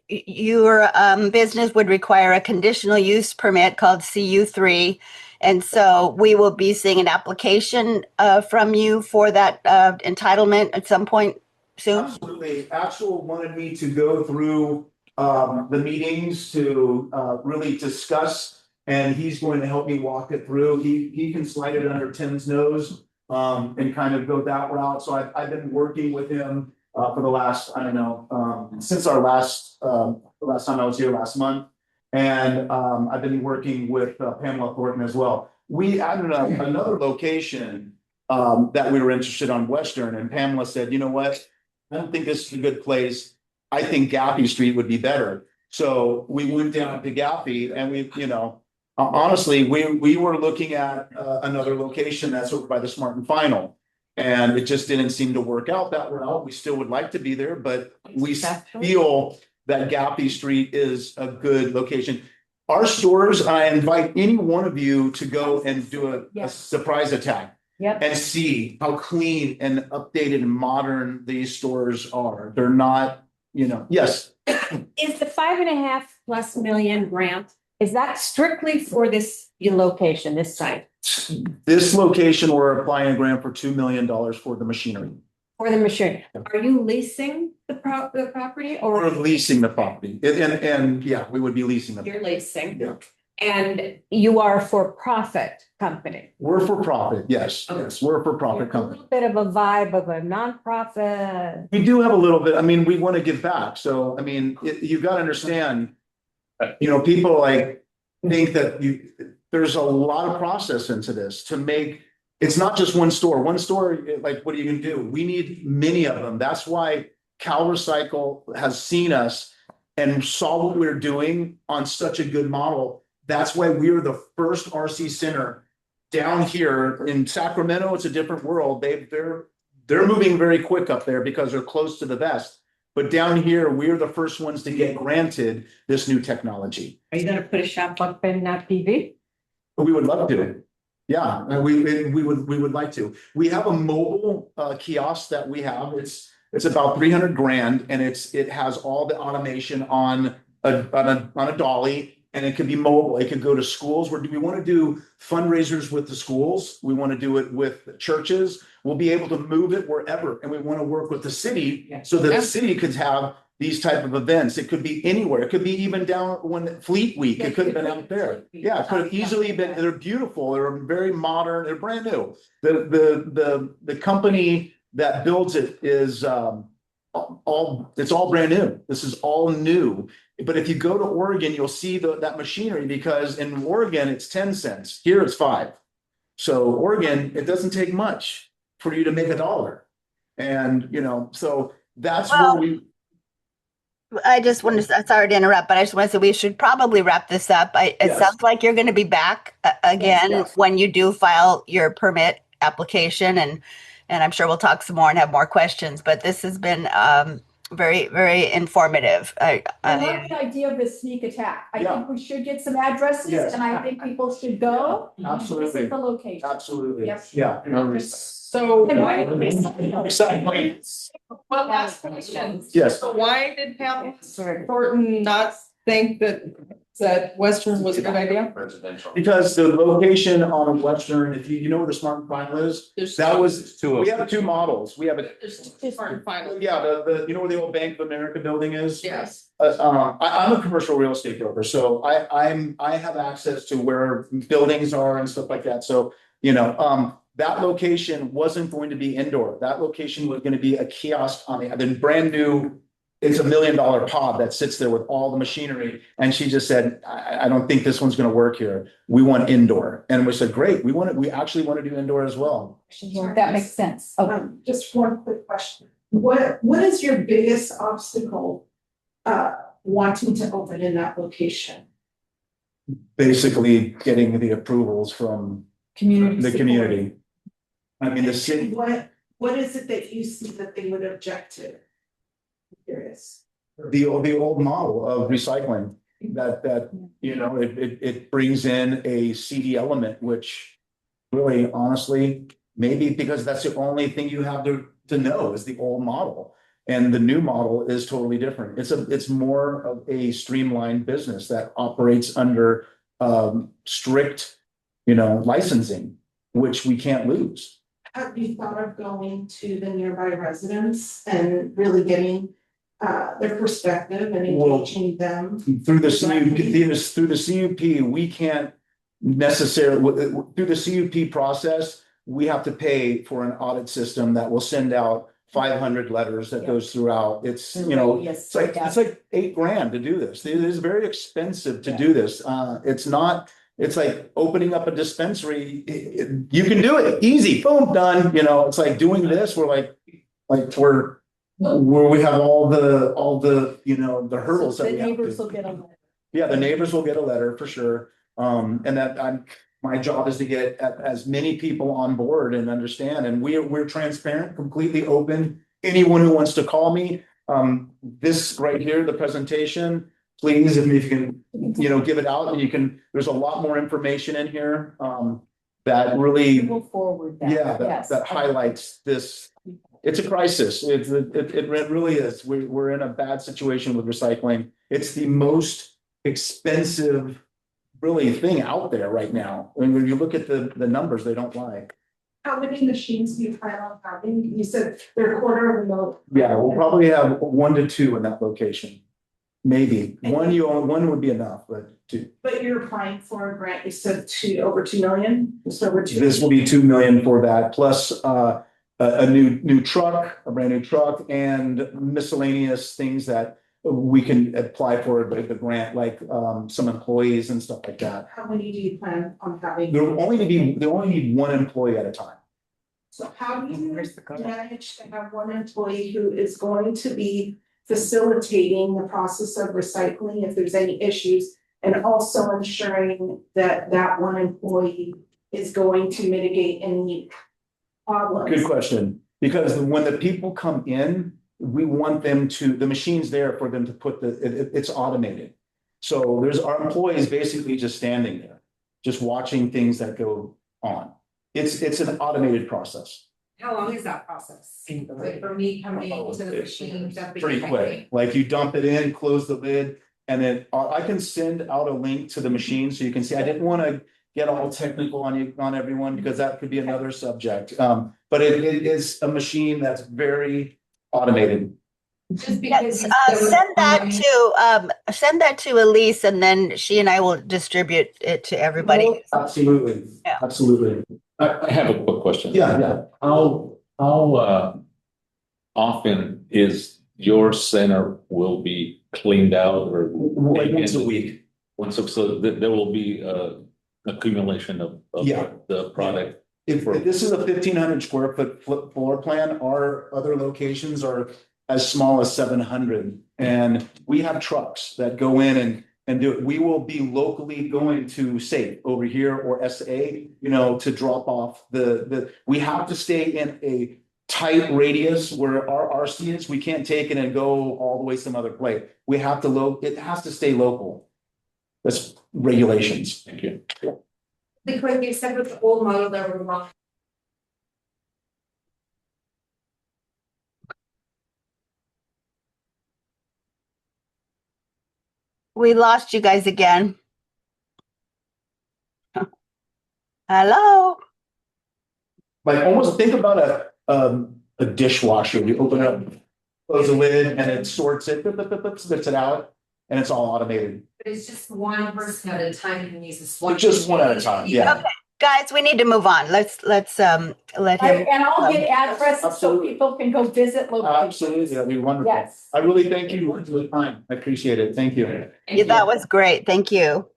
your business would require a conditional use permit called CU3. And so we will be seeing an application from you for that entitlement at some point soon? Absolutely. Axel wanted me to go through the meetings to really discuss, and he's going to help me walk it through. He can slide it under Tim's nose and kind of go that route. So I've been working with him for the last, I don't know, since our last time I was here last month. And I've been working with Pamela Thornton as well. We added another location that we were interested on Western, and Pamela said, you know what? I don't think this is a good place. I think Gaffey Street would be better. So we went down to Gaffey and we, honestly, we were looking at another location that's over by the Smart and Final. And it just didn't seem to work out that well. We still would like to be there, but we feel that Gaffey Street is a good location. Our stores, I invite any one of you to go and do a surprise attack. Yep. And see how clean and updated and modern these stores are. They're not, yes. Is the 5.5+ million grant, is that strictly for this location, this site? This location, we're applying a grant for $2 million for the machinery. For the machine? Are you leasing the property or? We're leasing the property. And yeah, we would be leasing them. You're leasing? Yeah. And you are a for-profit company? We're for profit, yes. Yes, we're a for-profit A company. little bit of a vibe of a nonprofit. We do have a little bit, we want to give back. So, you've got to understand, people think that there's a lot of process into this to make, it's not just one store. One store, what are you going to do? We need many of them. That's why Cal Recycle has seen us and saw what we're doing on such a good model. That's why we're the first RC center down here in Sacramento. It's a different world. They're moving very quick up there because they're close to the vest. But down here, we're the first ones to get granted this new technology. Are you going to put a shop up in PV? We would love to. Yeah, we would like to. We have a mobile kiosk that we have. It's about 300 grand, and it has all the automation on a dolly. And it can be mobile. It can go to schools. We want to do fundraisers with the schools. We want to do it with churches. We'll be able to move it wherever. And we want to work with the city so that the city could have these type of events. It could be anywhere. It could be even down when Fleet Week. It could have been out there. Yeah, it could have easily been. They're beautiful. They're very modern. They're brand new. The company that builds it is it's all brand new. This is all new. But if you go to Oregon, you'll see that machinery, because in Oregon, it's 10 cents. Here it's 5. So Oregon, it doesn't take much for you to make $1. And, so that's where we. I just want to, sorry to interrupt, but I just want to say we should probably wrap this up. It sounds like you're going to be back again when you do file your permit application, and I'm sure we'll talk some more and have more questions, but this has been very, very informative. I love the idea of the sneak attack. I think we should get some addresses, and I think people should go. Absolutely. This is the location. Absolutely. Yep. Yeah. So Exactly. one last question. Yes. So why did Pam Thornton not think that Western was a good idea? Because the location on Western, if you know where the Smart and Final is, we have 2 models. We have Smart and Final. Yeah, the where the old Bank of America building is? Yes. I'm a commercial real estate broker, so I have access to where buildings are and stuff like that. So, that location wasn't going to be indoor. That location was going to be a kiosk on the brand new. It's $1 million pod that sits there with all the machinery. And she just said, I don't think this one's going to work here. We want indoor. And we said, great. We actually want to do indoor as well. That makes sense. Just one quick question. What is your biggest obstacle wanting to open in that location? Basically getting the approvals from the community. The city. What is it that you see that they would object to? I'm curious. The old model of recycling that it brings in a CD element, which really honestly, maybe because that's the only thing you have to know is the old model. And the new model is totally different. It's more of a streamlined business that operates under strict, licensing, which we can't lose. Have you thought of going to the nearby residents and really getting their perspective and engaging them? Through the CUP, we can't necessarily, through the CUP process, we have to pay for an audit system that will send out 500 letters that goes throughout. It's, it's like $8,000 to do this. It is very expensive to do this. It's like opening up a dispensary. You can do it easy, boom, done. It's like doing this. We're where we have all the the hurdles that The we have neighbors to. will get a letter. Yeah, the neighbors will get a letter for sure. And my job is to get as many people on board and understand, and we're transparent, completely open. Anyone who wants to call me, this right here, the presentation, please, if you can, give it out, and there's a lot more information in here, that really, Move forward. that highlights this. It's a crisis. It really is. We're in a bad situation with recycling. It's the most expensive really thing out there right now. I mean, when you look at the numbers, they don't lie. How many machines do you plan on having? You said they're quarter of a million. Yeah, we'll probably have 1 to 2 in that location. Maybe one would be enough, but 2. But you're applying for a grant, you said over 2 million, just over 2. This will be 2 million for that, plus a new truck, a brand new truck, and miscellaneous things that we can apply for the grant, like some employees and stuff like that. How many do you plan on having? They only need 1 employee at a time. So how do you manage to have 1 employee who is going to be facilitating the process of recycling if there's any issues, and also ensuring that 1 employee is going to mitigate any problems? Good question, because when the people come in, we want them the machine's there for them to put it's automated. So there's our employees basically just standing there, just watching things that go on. It's an automated process. How long is that process? Like for me coming into the machine, dumping. Pretty quick, like you dump it in, close the lid, and then I can send out a link to the machine so you can see. I didn't want to get all technical on everyone because that could be another subject. But it is a machine that's very automated. Just because send that to Elise, and then she and I will distribute it to everybody. Absolutely. Yeah. Absolutely. I have a quick question. Yeah. How often is your center will be cleaned out or once a week? So there will be accumulation of the product. If this is a 1,500 square foot floor plan, our other locations are as small as 700. And we have trucks that go in and do it. We will be locally going to SAFE over here or SA, to drop off we have to stay in a tight radius where our RC is. We can't take it and go all the way some other place. We have to it has to stay local. That's regulations. Thank you. The quick, you said with the old model that were wrong. We lost you guys again. Hello. Like almost think about a dishwasher. You open it up, close the lid, and it sorts it, spits it out, and it's all automated. But it's just 1 person at a time you can use this one. Just one at a time, yeah. Okay, guys, we need to move on. Let's let him. And I'll get addresses so people can go visit locations. Absolutely, that'd be wonderful. Yes. I really thank you for the time. I appreciate it. Thank you. Yeah, that was great. Thank you.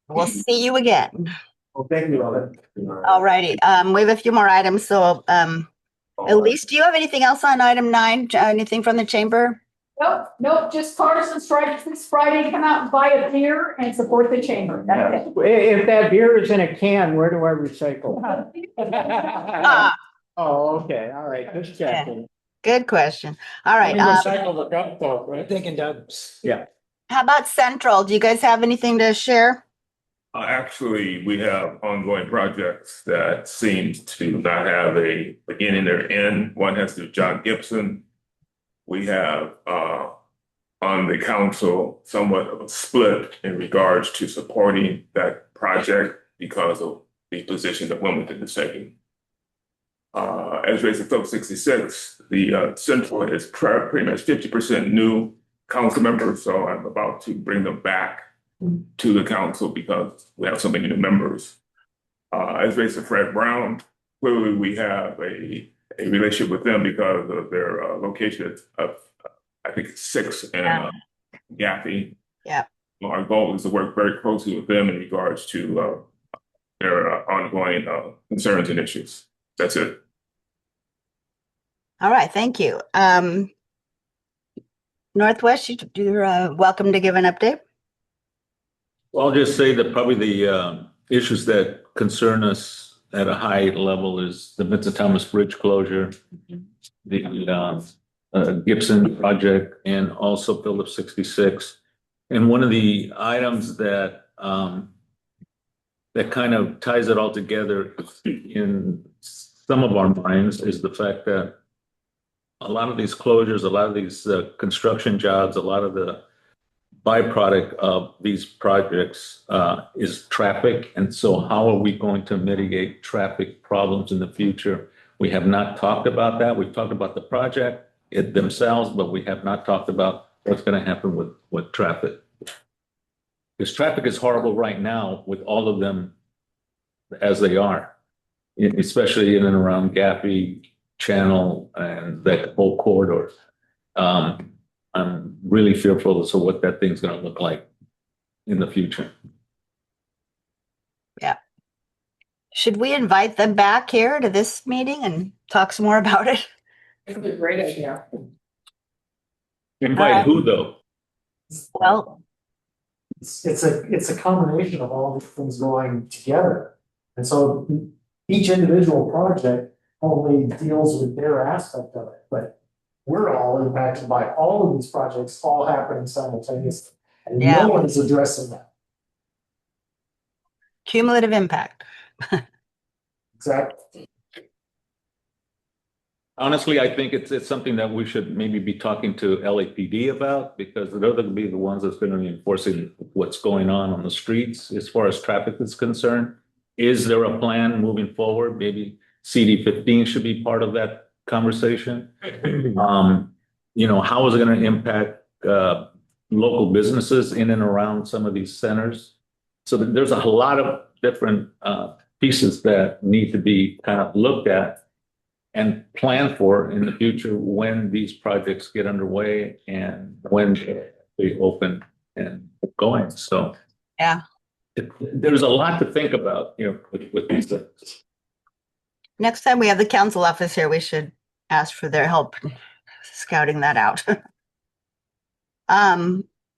We'll see you again. Well, thank you, Robin. All righty. We have a few more items. So, Elise, do you have anything else on item 9? Anything from the chamber? Nope, just Cars and Stripes this Friday, come out and buy a beer and support the chamber. That's it. If that beer is in a can, where do I recycle? Oh, okay, all right, just checking. Good question. All right. Recycle the cup though, right? Thinking dubs. Yeah. How about Central? Do you guys have anything to share? Actually, we have ongoing projects that seem to not have a beginning or end. One has to do with John Gibson. We have on the council somewhat of a split in regards to supporting that project because of the position that Wilmington is taking. As raised in Phillips 66, the Central is pretty much 50% new council members, so I'm about to bring them back to the council because we have so many new members. As raised in Fred Brown, clearly we have a a relationship with them because of their location of, I think it's 6 and Gaffey. Yeah. Our goal is to work very closely with them in regards to their ongoing concerns and issues. That's it. All right, thank you. Northwest, you're welcome to give an update. Well, I'll just say that probably the issues that concern us at a high level is the Vincent Thomas Bridge closure, the Gibson project, and also Phillips 66. And one of the items that that kind of ties it all together in some of our minds is the fact that a lot of these closures, a lot of these construction jobs, a lot of the byproduct of these projects is traffic. And so how are we going to mitigate traffic problems in the future? We have not talked about that. We've talked about the project themselves, but we have not talked about what's going to happen with traffic. Because traffic is horrible right now with all of them as they are, especially in and around Gaffey Channel and that whole corridor. I'm really fearful as to what that thing's going to look like in the future. Yeah. Should we invite them back here to this meeting and talk some more about it? It's a great idea. Invite who though? Well, it's a combination of all these things going together. And so each individual project only deals with their aspect of it, but we're all impacted by all of these projects all happening simultaneously. And no one is addressing that. Cumulative impact. Exactly. Honestly, I think it's something that we should maybe be talking to LAPD about, because they're going to be the ones that's going to be enforcing what's going on the streets as far as traffic is concerned. Is there a plan moving forward? Maybe CD15 should be part of that conversation. You know, how is it going to impact local businesses in and around some of these centers? So there's a lot of different pieces that need to be kind of looked at and planned for in the future when these projects get underway and when they open and going. So yeah, there's a lot to think about, you know, with these things. Next time we have the council office here, we should ask for their help scouting that out.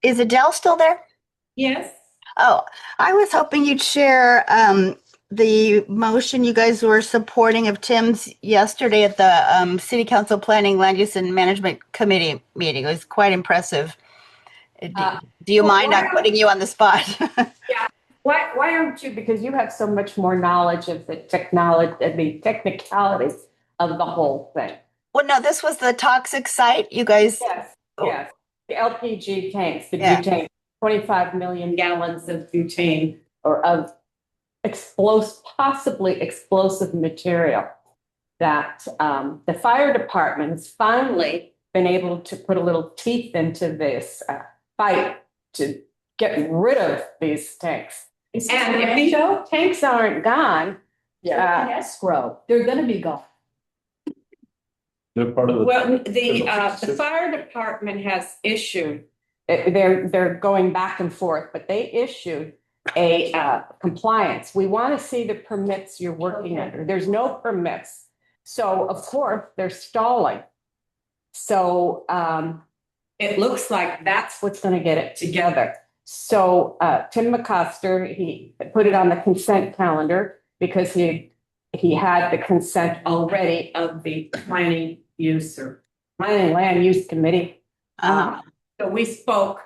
Is Adele still there? Yes. Oh, I was hoping you'd share the motion you guys were supporting of Tim's yesterday at the City Council Planning, Land Use and Management Committee meeting. It was quite impressive. Do you mind not putting you on the spot? Yeah. Why aren't you? Because you have so much more knowledge of the technology, the technicalities of the whole thing. Well, no, this was the toxic site. You guys. Yes. Yes. The LPG tanks, the butane, 25 million gallons of butane or of possibly explosive material that the fire department has finally been able to put a little teeth into this fight to get rid of these tanks. And if these tanks aren't gone, in escrow, they're going to be gone. They're part of the. Well, the fire department has issued. They're going back and forth, but they issued a compliance. We want to see the permits you're working under. There's no permits, so of course they're stalling. So it looks like that's what's going to get it together. So Tim McCoster, he put it on the consent calendar because he had the consent already of the planning land use committee. So we spoke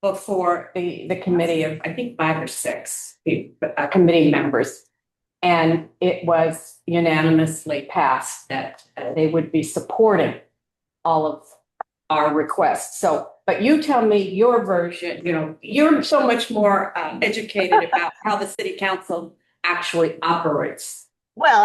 before the committee of, I think, 5 or 6 committee members. And it was unanimously passed that they would be supporting all of our requests. So, but you tell me your version, you know, you're so much more educated about how the city council actually operates. Well,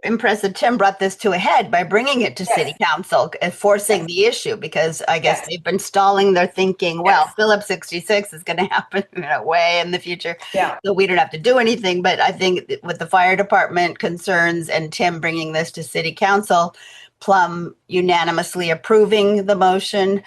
impressed that Tim brought this to a head by bringing it to city council and forcing the issue, because I guess they've been stalling their thinking, well, Phillips 66 is going to happen way in the future. Yeah. So we don't have to do anything. But I think with the fire department concerns and Tim bringing this to city council, Plum unanimously approving the motion,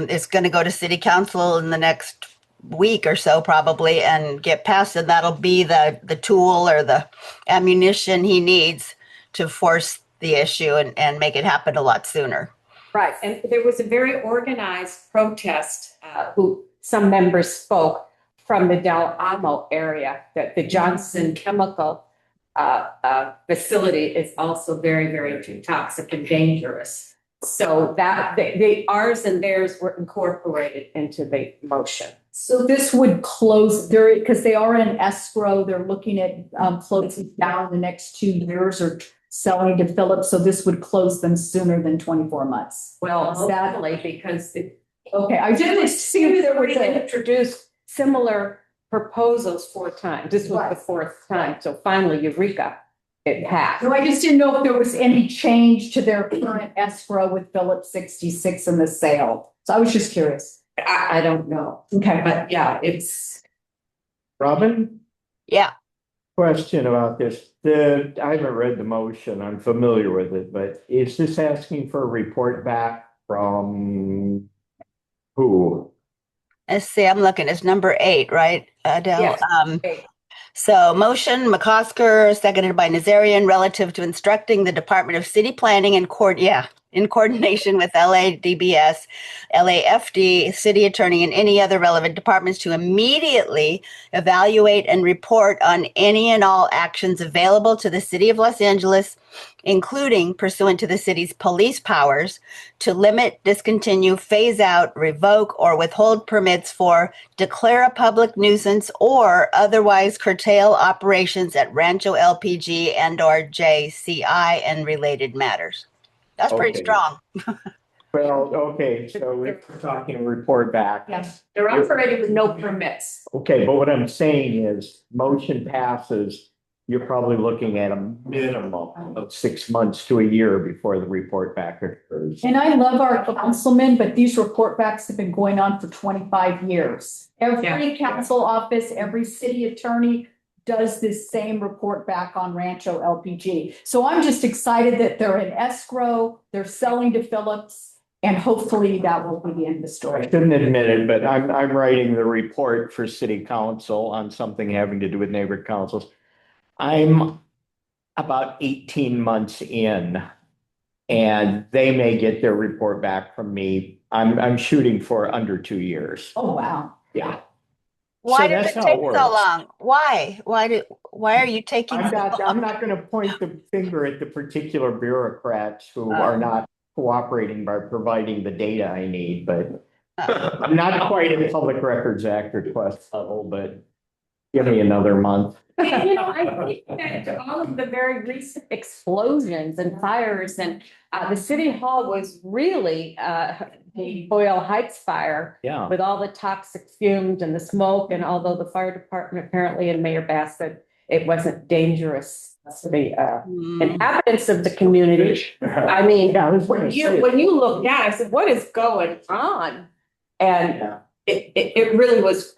is going to go to city council in the next week or so probably and get passed, and that'll be the tool or the ammunition he needs to force the issue and make it happen a lot sooner. Right, and there was a very organized protest, who some members spoke from the Del Amo area, that the Johnson Chemical facility is also very, very toxic and dangerous. So that ours and theirs were incorporated into the motion. So this would close there because they are in escrow. They're looking at closing down the next 2 years or selling to Phillips. So this would close them sooner than 24 months. Well, sadly, because okay, I didn't see if there was introduced similar proposals 4 times. This was the 4th time. So finally, Eureka, it passed. So I just didn't know if there was any change to their current escrow with Phillips 66 and the sale. So I was just curious. I don't know. Okay. But yeah, it's. Robin? Yeah. Question about this. I haven't read the motion. I'm familiar with it, but is this asking for a report back from who? Let's see, I'm looking, it's number 8, right, Adele? Yes, 8. So motion, McCosker, seconded by Nazarian, relative to instructing the Department of City Planning in coordination with LADBS, LAFD, City Attorney, and any other relevant departments to immediately evaluate and report on any and all actions available to the City of Los Angeles, including pursuant to the city's police powers, to limit, discontinue, phase out, revoke, or withhold permits for, declare a public nuisance, or otherwise curtail operations at Rancho LPG and or JCI and related matters. That's pretty strong. Well, okay, so we're talking report back. Yes, they're operating with no permits. Okay, but what I'm saying is motion passes, you're probably looking at a minimum of 6 months to a year before the report back occurs. And I love our councilmen, but these report backs have been going on for 25 years. Every council office, every city attorney does this same report back on Rancho LPG. So I'm just excited that they're in escrow, they're selling to Phillips, and hopefully that will be the end of the story. I shouldn't admit it, but I'm writing the report for city council on something having to do with neighborhood councils. I'm about 18 months in, and they may get their report back from me. I'm shooting for under 2 years. Oh, wow. Yeah. Why So did that's it how take it so works. long? Why are you taking I'm so long? not going to point the finger at the particular bureaucrats who are not cooperating by providing the data I need, but I'm not quite at the Public Records Act request level, but give me another month. You know, I think that all of the very recent explosions and fires and the city hall was really the Boyle Heights fire. Yeah. With all the toxic fumes and the smoke, and although the fire department apparently and Mayor Bass said it wasn't dangerous to the inhabitants of the community. I mean, when you looked at it, I said, what is going on? And it really was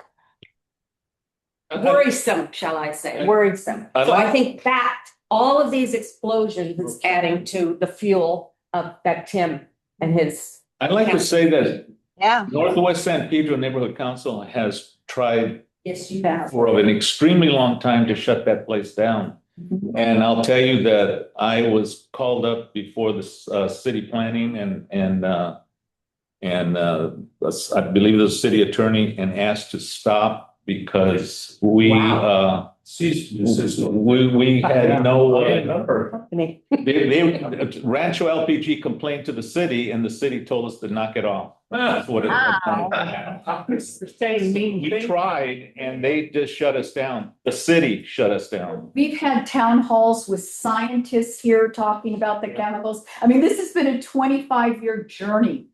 worrisome, shall I say, worrisome. So I think that all of these explosions is adding to the fuel of that Tim and his. I'd like to say that Yeah. Northwest San Pedro Neighborhood Council has tried Yes, you have. for an extremely long time to shut that place down. And I'll tell you that I was called up before the city planning and I believe the city attorney, and asked to stop because we had no Rancho LPG complained to the city, and the city told us to knock it off. That's what it was. We tried, and they just shut us down. The city shut us down. We've had town halls with scientists here talking about the chemicals. I mean, this has been a 25-year journey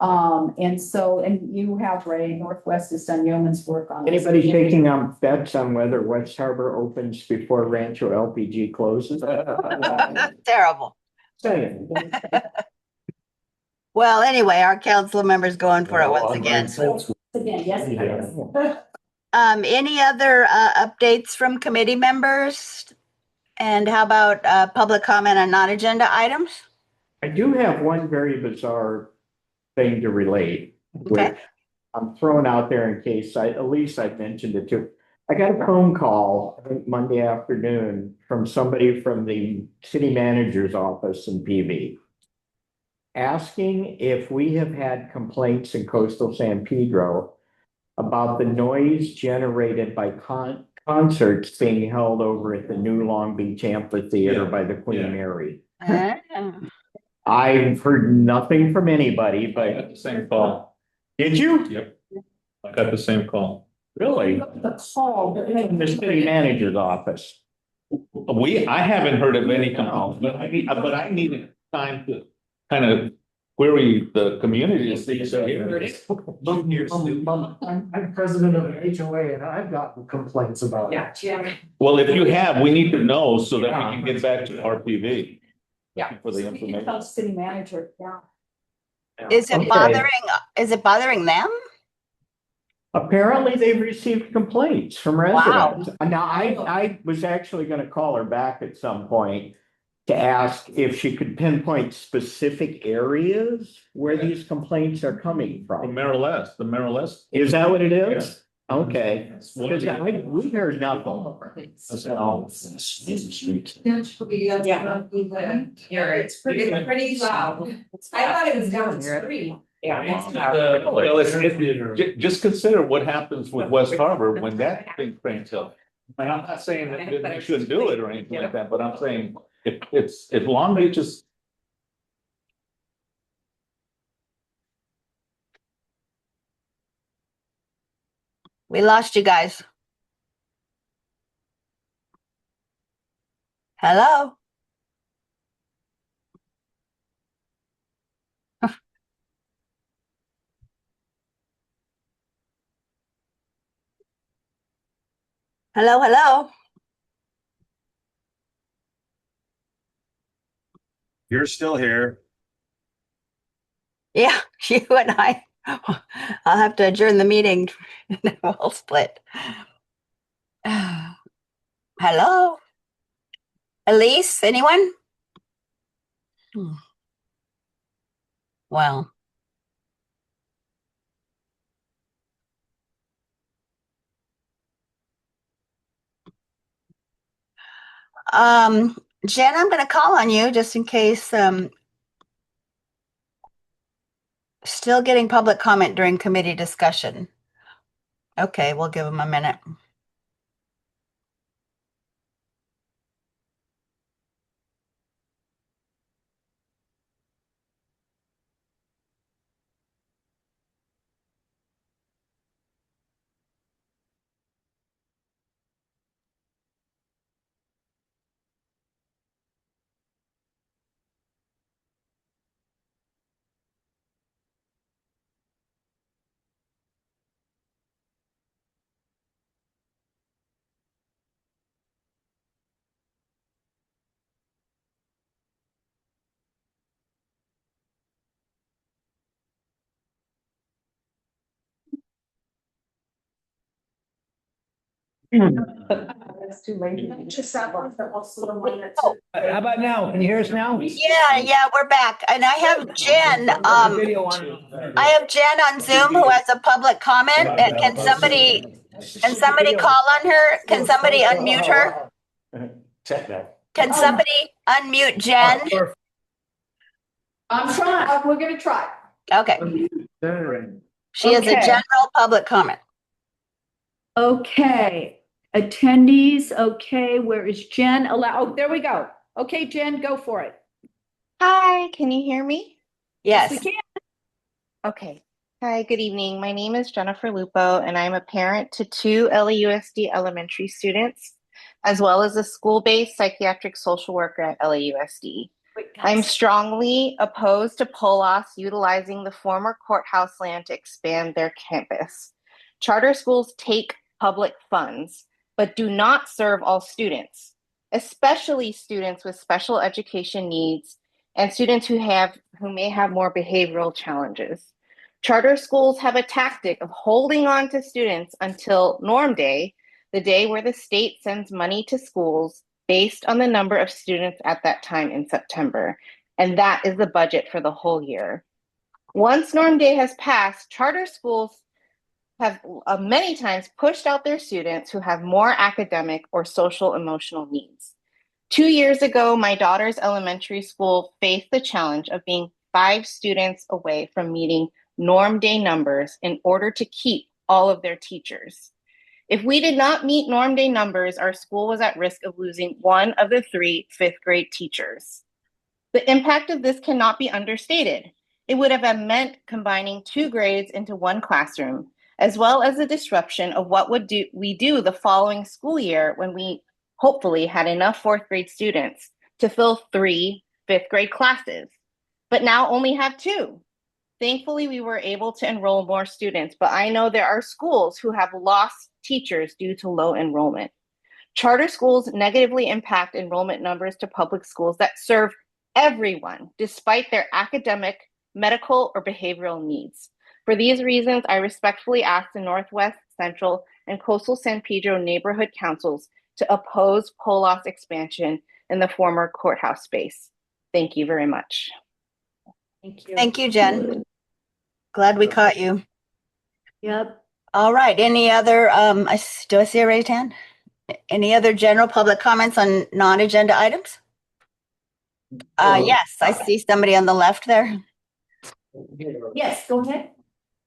And you have Ray, Northwest has done yeoman's work on this. Anybody taking bets on whether West Harbor opens before Rancho LPG closes? Terrible. Saying. Well, anyway, our council member's going for it once again. Again, yes. Any other updates from committee members? And how about public comment on non-agenda items? I do have one very bizarre thing to relate, which I'm throwing out there in case at least I mentioned it too. I got a phone call, I think Monday afternoon, from somebody from the city manager's office in PV, asking if we have had complaints in coastal San Pedro about the noise generated by concerts being held over at the new Long Beach Amphitheater by the Queen Mary. I've heard nothing from anybody, but. I got the same call. Did you? Yep. I got the same call. Really? The call. In the city manager's office. I haven't heard of any complaints, but I needed time to kind of query the community to see. I'm president of an HOA and I've gotten complaints about it. Yeah. Well, if you have, we need to know so that we can get back to RPV. Yeah. For the So we can information. tell city manager, yeah. Is it bothering them? Apparently they've received complaints from residents. Now, I was actually gonna call her back at some point to ask if she could pinpoint specific areas where these complaints are coming From from. Merrill-S, the Merrill-S. Is that what it is? Okay. Because we heard nothing. So, It's pretty loud. I thought it was down the street. Just consider what happens with West Harbor when that thing cranks up. And I'm not saying that we shouldn't do it or anything like that, but I'm saying if Long Beach is. We lost you guys. Hello? Hello, hello. You're still here. Yeah, you and I. I'll have to adjourn the meeting and then we'll split. Hello? Elise, anyone? Well. Jen, I'm gonna call on you just in case still getting public comment during committee discussion. Okay, we'll give them a minute. That's too late. Just that one, but also the one that's. How about now? Can you hear us now? Yeah, we're back. And I have Jen, I have Jen on Zoom who has a public comment. Can somebody call on her? Can somebody unmute her? Can somebody unmute Jen? I'm trying, we're gonna try. Okay. She has a general public comment. Okay, attendees, okay, where is Jen? Oh, there we go. Okay, Jen, go for it. Hi, can you hear me? Yes. We can. Okay. Hi, good evening. My name is Jennifer Lupo, and I'm a parent to 2 LAUSD elementary students, as well as a school-based psychiatric social worker at LAUSD. I'm strongly opposed to Polos utilizing the former courthouse land to expand their campus. Charter schools take public funds, but do not serve all students, especially students with special education needs and students who may have more behavioral challenges. Charter schools have a tactic of holding on to students until Norm Day, the day where the state sends money to schools based on the number of students at that time in September. And that is the budget for the whole year. Once Norm Day has passed, charter schools have many times pushed out their students who have more academic or social emotional needs. 2 years ago, my daughter's elementary school faced the challenge of being 5 students away from meeting Norm Day numbers in order to keep all of their teachers. If we did not meet Norm Day numbers, our school was at risk of losing one of the 3 fifth grade teachers. The impact of this cannot be understated. It would have meant combining 2 grades into 1 classroom, as well as the disruption of what we do the following school year when we hopefully had enough 4th grade students to fill 3 fifth grade classes, but now only have 2. Thankfully, we were able to enroll more students, but I know there are schools who have lost teachers due to low enrollment. Charter schools negatively impact enrollment numbers to public schools that serve everyone, despite their academic, medical, or behavioral needs. For these reasons, I respectfully ask the Northwest, Central, and Coastal San Pedro neighborhood councils to oppose Polos expansion in the former courthouse space. Thank you very much. Thank you. Thank you, Jen. Glad we caught you. Yep. All right. Any other, do I see a raised hand? Any other general public comments on non-agenda items? Yes, I see somebody on the left there. Yes, go ahead.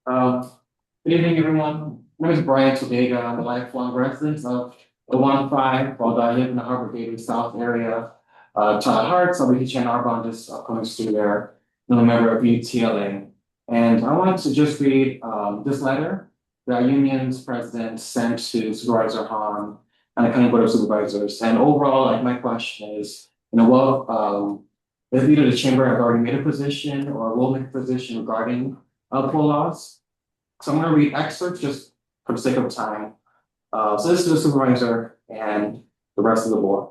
Good evening, everyone. My name is Brian Tobega. I'm a lifelong resident of the 1-5, while I live in the Harbor Gateway South area. Child Hearts, I'll be teaching Arbonne this upcoming school year. I'm a member of UTLA. And I wanted to just read this letter that our union's president sent to Supervisor Hahn and the County Board of Supervisors. And overall, like, my question is, if either the chamber has already made a position or will make a position regarding Polos. So I'm going to read excerpts just for the sake of time. So this is the supervisor and the rest of the board.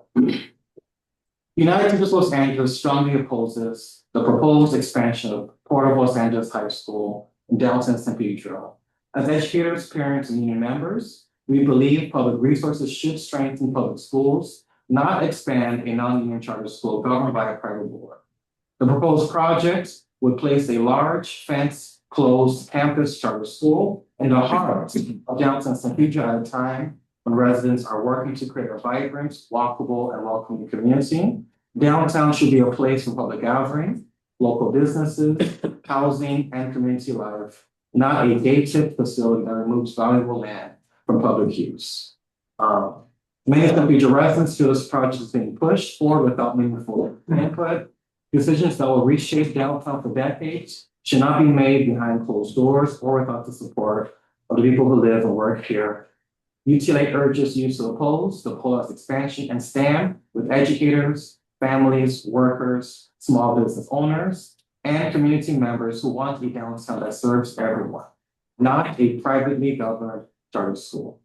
United Teachers Los Angeles strongly opposes the proposed expansion of Port of Los Angeles High School in downtown San Pedro. As educators, parents, and union members, we believe public resources should strengthen public schools, not expand a non-union charter school governed by a private board. The proposed project would place a large fence-closed campus charter school in the heart of downtown San Pedro at a time when residents are working to create a vibrant, walkable, and welcoming community. Downtown should be a place for public gathering, local businesses, housing, and community life, not a gated facility that removes valuable land from public use. Many San Pedro residents feel this project is being pushed forward without meaningful input. Decisions that will reshape downtown for decades should not be made behind closed doors or without the support of the people who live and work here. UTLA urges you to oppose the Polos expansion and stand with educators, families, workers, small business owners, and community members who want a downtown that serves everyone, not a privately governed charter school.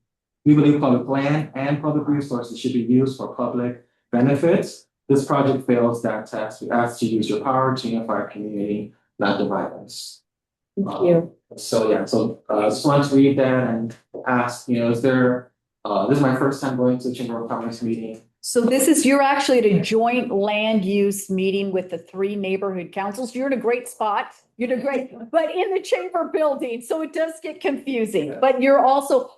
We believe public land and public resources should be used for public benefits. This project fails that test. We ask you to use your power to unify our community, not divide us. Thank you. So I just wanted to read that and ask, is there, this is my first time going to the Chamber of Commerce meeting. So you're actually at a joint land use meeting with the 3 neighborhood councils. You're in a great spot. You're in a great, but in the chamber building. So it does get confusing, but you're also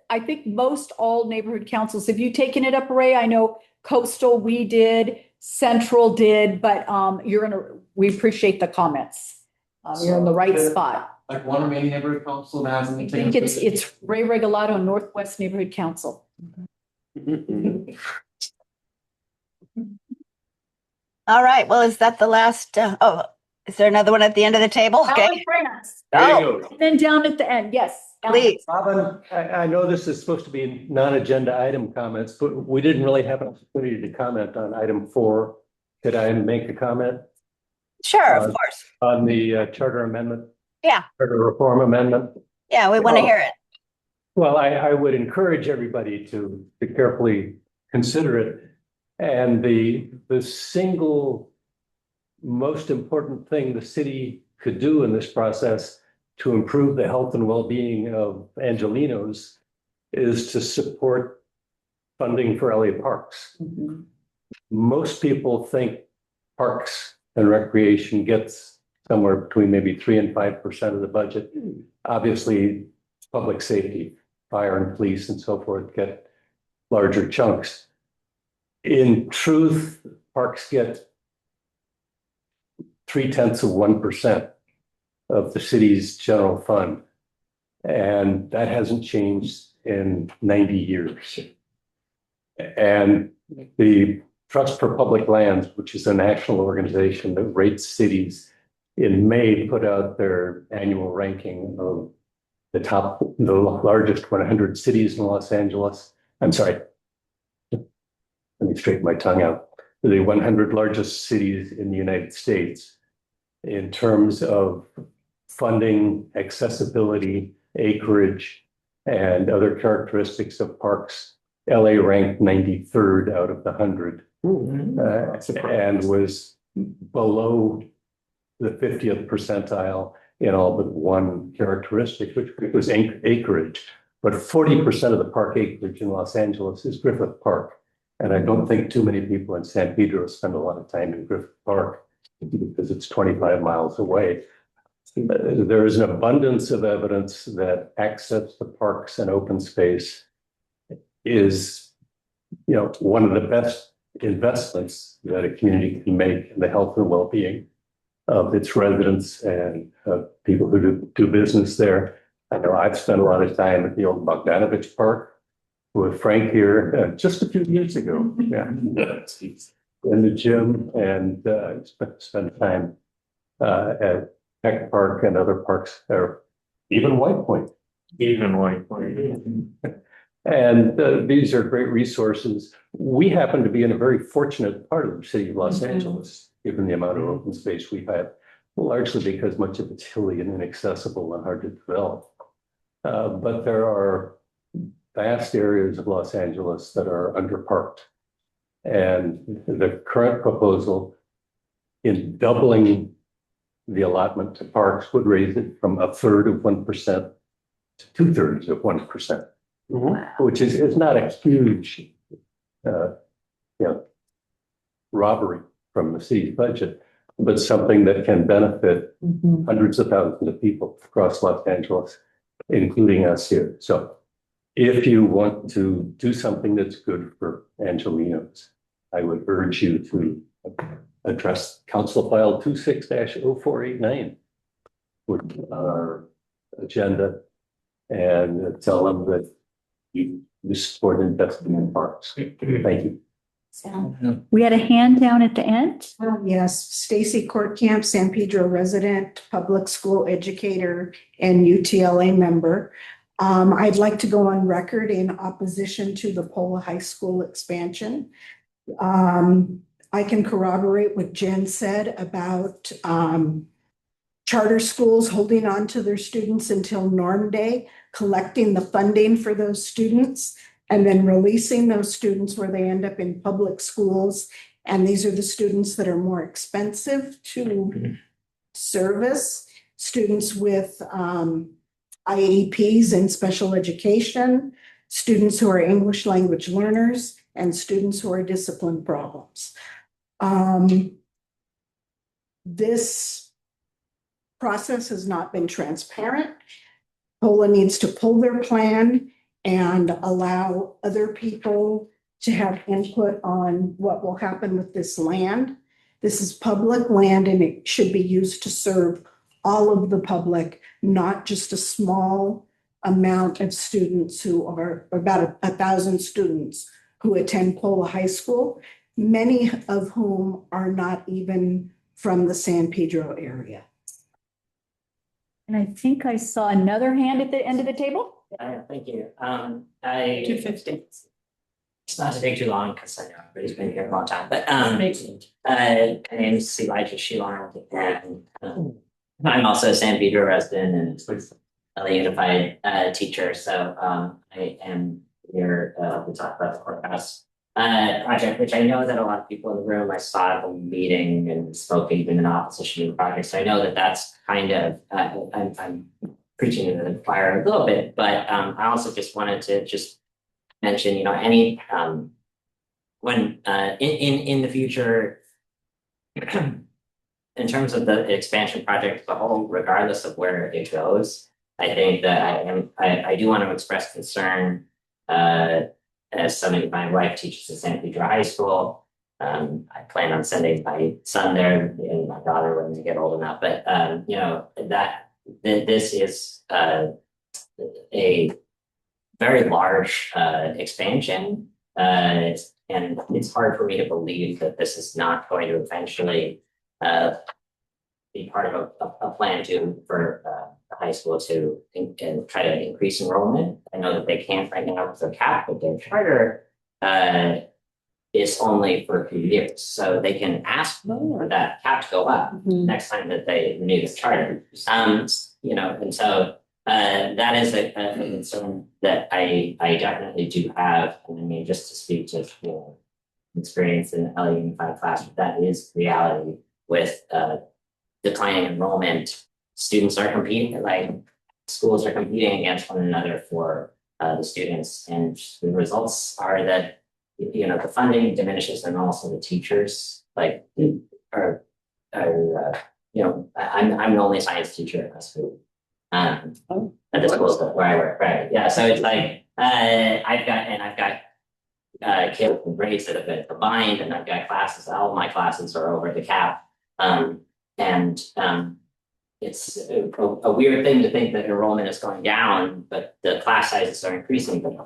I think most all neighborhood councils, have you taken it up, Ray? I know Coastal, we did, Central did, but we appreciate the comments. You're in the right spot. Like one remaining neighborhood council that hasn't been I think it's Ray Regalado, Northwest Neighborhood Council. All right. Well, is that the last? Is there another one at the end of the table? Okay. And then down at the end. Yes. Please. Robin, I know this is supposed to be non-agenda item comments, but we didn't really have an opportunity to comment on item 4 Could I make a comment Sure, of course. on the charter amendment, Yeah, charter reform amendment? yeah, we want to hear it. Well, I would encourage everybody to carefully consider it. And the single most important thing the city could do in this process to improve the health and well-being of Angelenos is to support funding for LA parks. Most people think parks and recreation gets somewhere between maybe 3 and 5% of the budget. Obviously, public safety, fire and police and so forth get larger chunks. In truth, parks get 0.3% of the city's general fund. And that hasn't changed in 90 years. And the Trust for Public Lands, which is a national organization that rates cities, in May put out their annual ranking of the largest 100 cities in Los Angeles. I'm sorry. Let me straighten my tongue out. The 100 largest cities in the United States in terms of funding, accessibility, acreage, and other characteristics of parks. LA ranked 93rd out of the 100 and was below the 50th percentile in all but one characteristic, which was acreage. But 40% of the park acreage in Los Angeles is Griffith Park. And I don't think too many people in San Pedro spend a lot of time in Griffith Park because it's 25 miles away. There is an abundance of evidence that access to parks and open space is, one of the best investments that a community can make in the health and well-being of its residents and people who do business there. I know I've spent a lot of time at the old Bogdanovich Park with Frank here just a few years ago. Yeah, in the gym, and spent time at Peck Park and other parks, or even White Point. Even White Point. And these are great resources. We happen to be in a very fortunate part of the city of Los Angeles, given the amount of open space we have, largely because much of it's hilly and inaccessible and hard to develop. But there are vast areas of Los Angeles that are underparked. And the current proposal in doubling the allotment to parks would raise it from 1/3 of 1% to 2/3 of 1%, which is not a huge, robbery from the city's budget, but something that can benefit hundreds of thousands of people across Los Angeles, including us here. So if you want to do something that's good for Angelenos, I would urge you to address Council File 26-0489 with our agenda and tell them that you support investing in parks. Thank you. We had a hand down at the end. Yes, Stacy Courtcamp, San Pedro resident, public school educator, and UTLA member. I'd like to go on record in opposition to the Pola High School expansion. I can corroborate what Jen said about charter schools holding on to their students until norm day, collecting the funding for those students, and then releasing those students where they end up in public schools. And these are the students that are more expensive to service, students with IEPs and special education, students who are English language learners, and students who are discipline problems. This process has not been transparent. Pola needs to pull their plan and allow other people to have input on what will happen with this land. This is public land and it should be used to serve all of the public, not just a small amount of students who are about 1,000 students who attend Pola High School, many of whom are not even from the San Pedro area. And I think I saw another hand at the end of the table. Thank you. I 250. It's not to take too long because I know everybody's been here a long time, but my name is Elijah Shilon, and I'm also a San Pedro resident and a unified teacher. So I am here to talk about the courthouse project, which I know that a lot of people in the room, I saw at the meeting and spoke even in opposition to the project. So I know that that's kind of I'm preaching to the choir a little bit, but I also just wanted to just mention, you know, any when in the future, in terms of the expansion project as a whole, regardless of where it goes, I think that I do want to express concern as somebody, my wife teaches at San Pedro High School. I plan on sending my son there and my daughter when they get old enough. But you know, that this is a very large expansion, and it's hard for me to believe that this is not going to eventually be part of a plan for the high school to and try to increase enrollment. I know that they can't right now with their cap, but their charter is only for a few years, so they can ask for that cap to go up next time that they renew the charter. You know, and so that is a concern that I definitely do have. I mean, just to speak to experience in LA Unified Classroom, that is reality with declining enrollment. Students are competing, like schools are competing against one another for the students, and the results are that you know the funding diminishes, and also the teachers like are you know I'm the only science teacher at my school. At the school where I work, right? Yeah, so it's like I've got kids with grades that have been combined, and I've got classes. All of my classes are over the cap, and it's a weird thing to think that enrollment is going down, but the class sizes are increasing. But in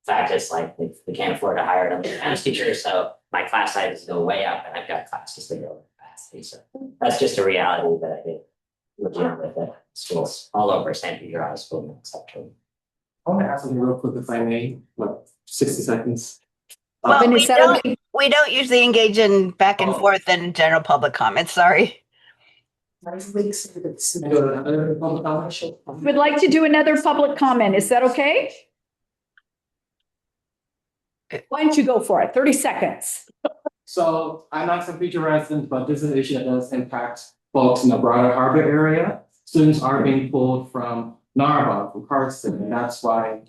fact, it's like we can't afford to hire another Spanish teacher, so my class sizes go way up, and I've got classes that go over capacity. So that's just a reality that I think we're dealing with at schools all over San Pedro High School, etc. I want to ask something real quick if I may, like 60 seconds. Well, we don't usually engage in back and forth in general public comments. Sorry. We'd like to do another public comment. Is that okay? Why don't you go for it? 30 seconds. So I'm not some future resident, but this is an issue that does impact folks in the broader harbor area. Students are being pulled from Narva, from Carson, and that's why.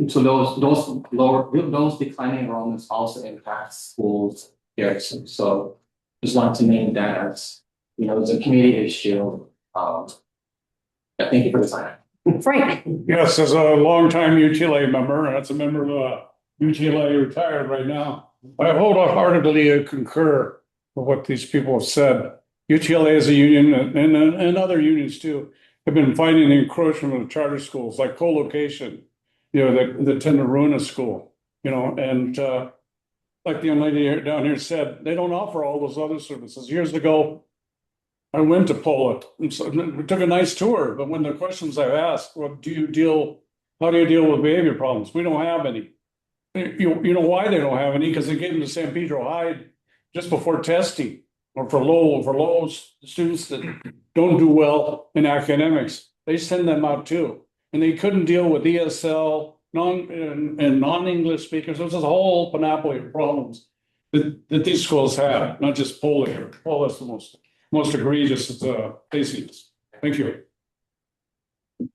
So those declining enrollments also impact schools here. So just want to name that as it's a community issue. Thank you for the time. Frank. Yes, as a longtime UTLA member, and as a member of UTLA retired right now, I wholeheartedly concur with what these people have said. UTLA as a union and other unions too have been fighting the encroachment of charter schools like co-location, that tend to ruin a school, and like the young lady down here said, they don't offer all those other services. Years ago, I went to Pola and so we took a nice tour, but when the questions I asked, how do you deal with behavior problems? We don't have any. You know why they don't have any? Because they gave them to San Pedro High just before testing, or for low students that don't do well in academics. They send them out too, and they couldn't deal with ESL non-English speakers. There's a whole panoply of problems that these schools have, not just Pola here. Pola's the most egregious cases. Thank you.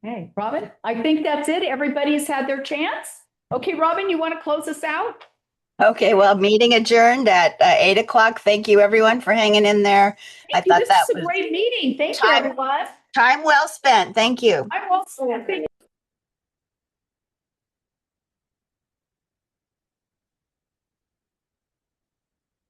Hey, Robin, I think that's it. Everybody's had their chance. Okay, Robin, you want to close us out? Okay, well, meeting adjourned at 8 o'clock. Thank you, everyone, for hanging in there. This is a great meeting. Thank you, everyone. Time well spent. Thank you. Time well spent.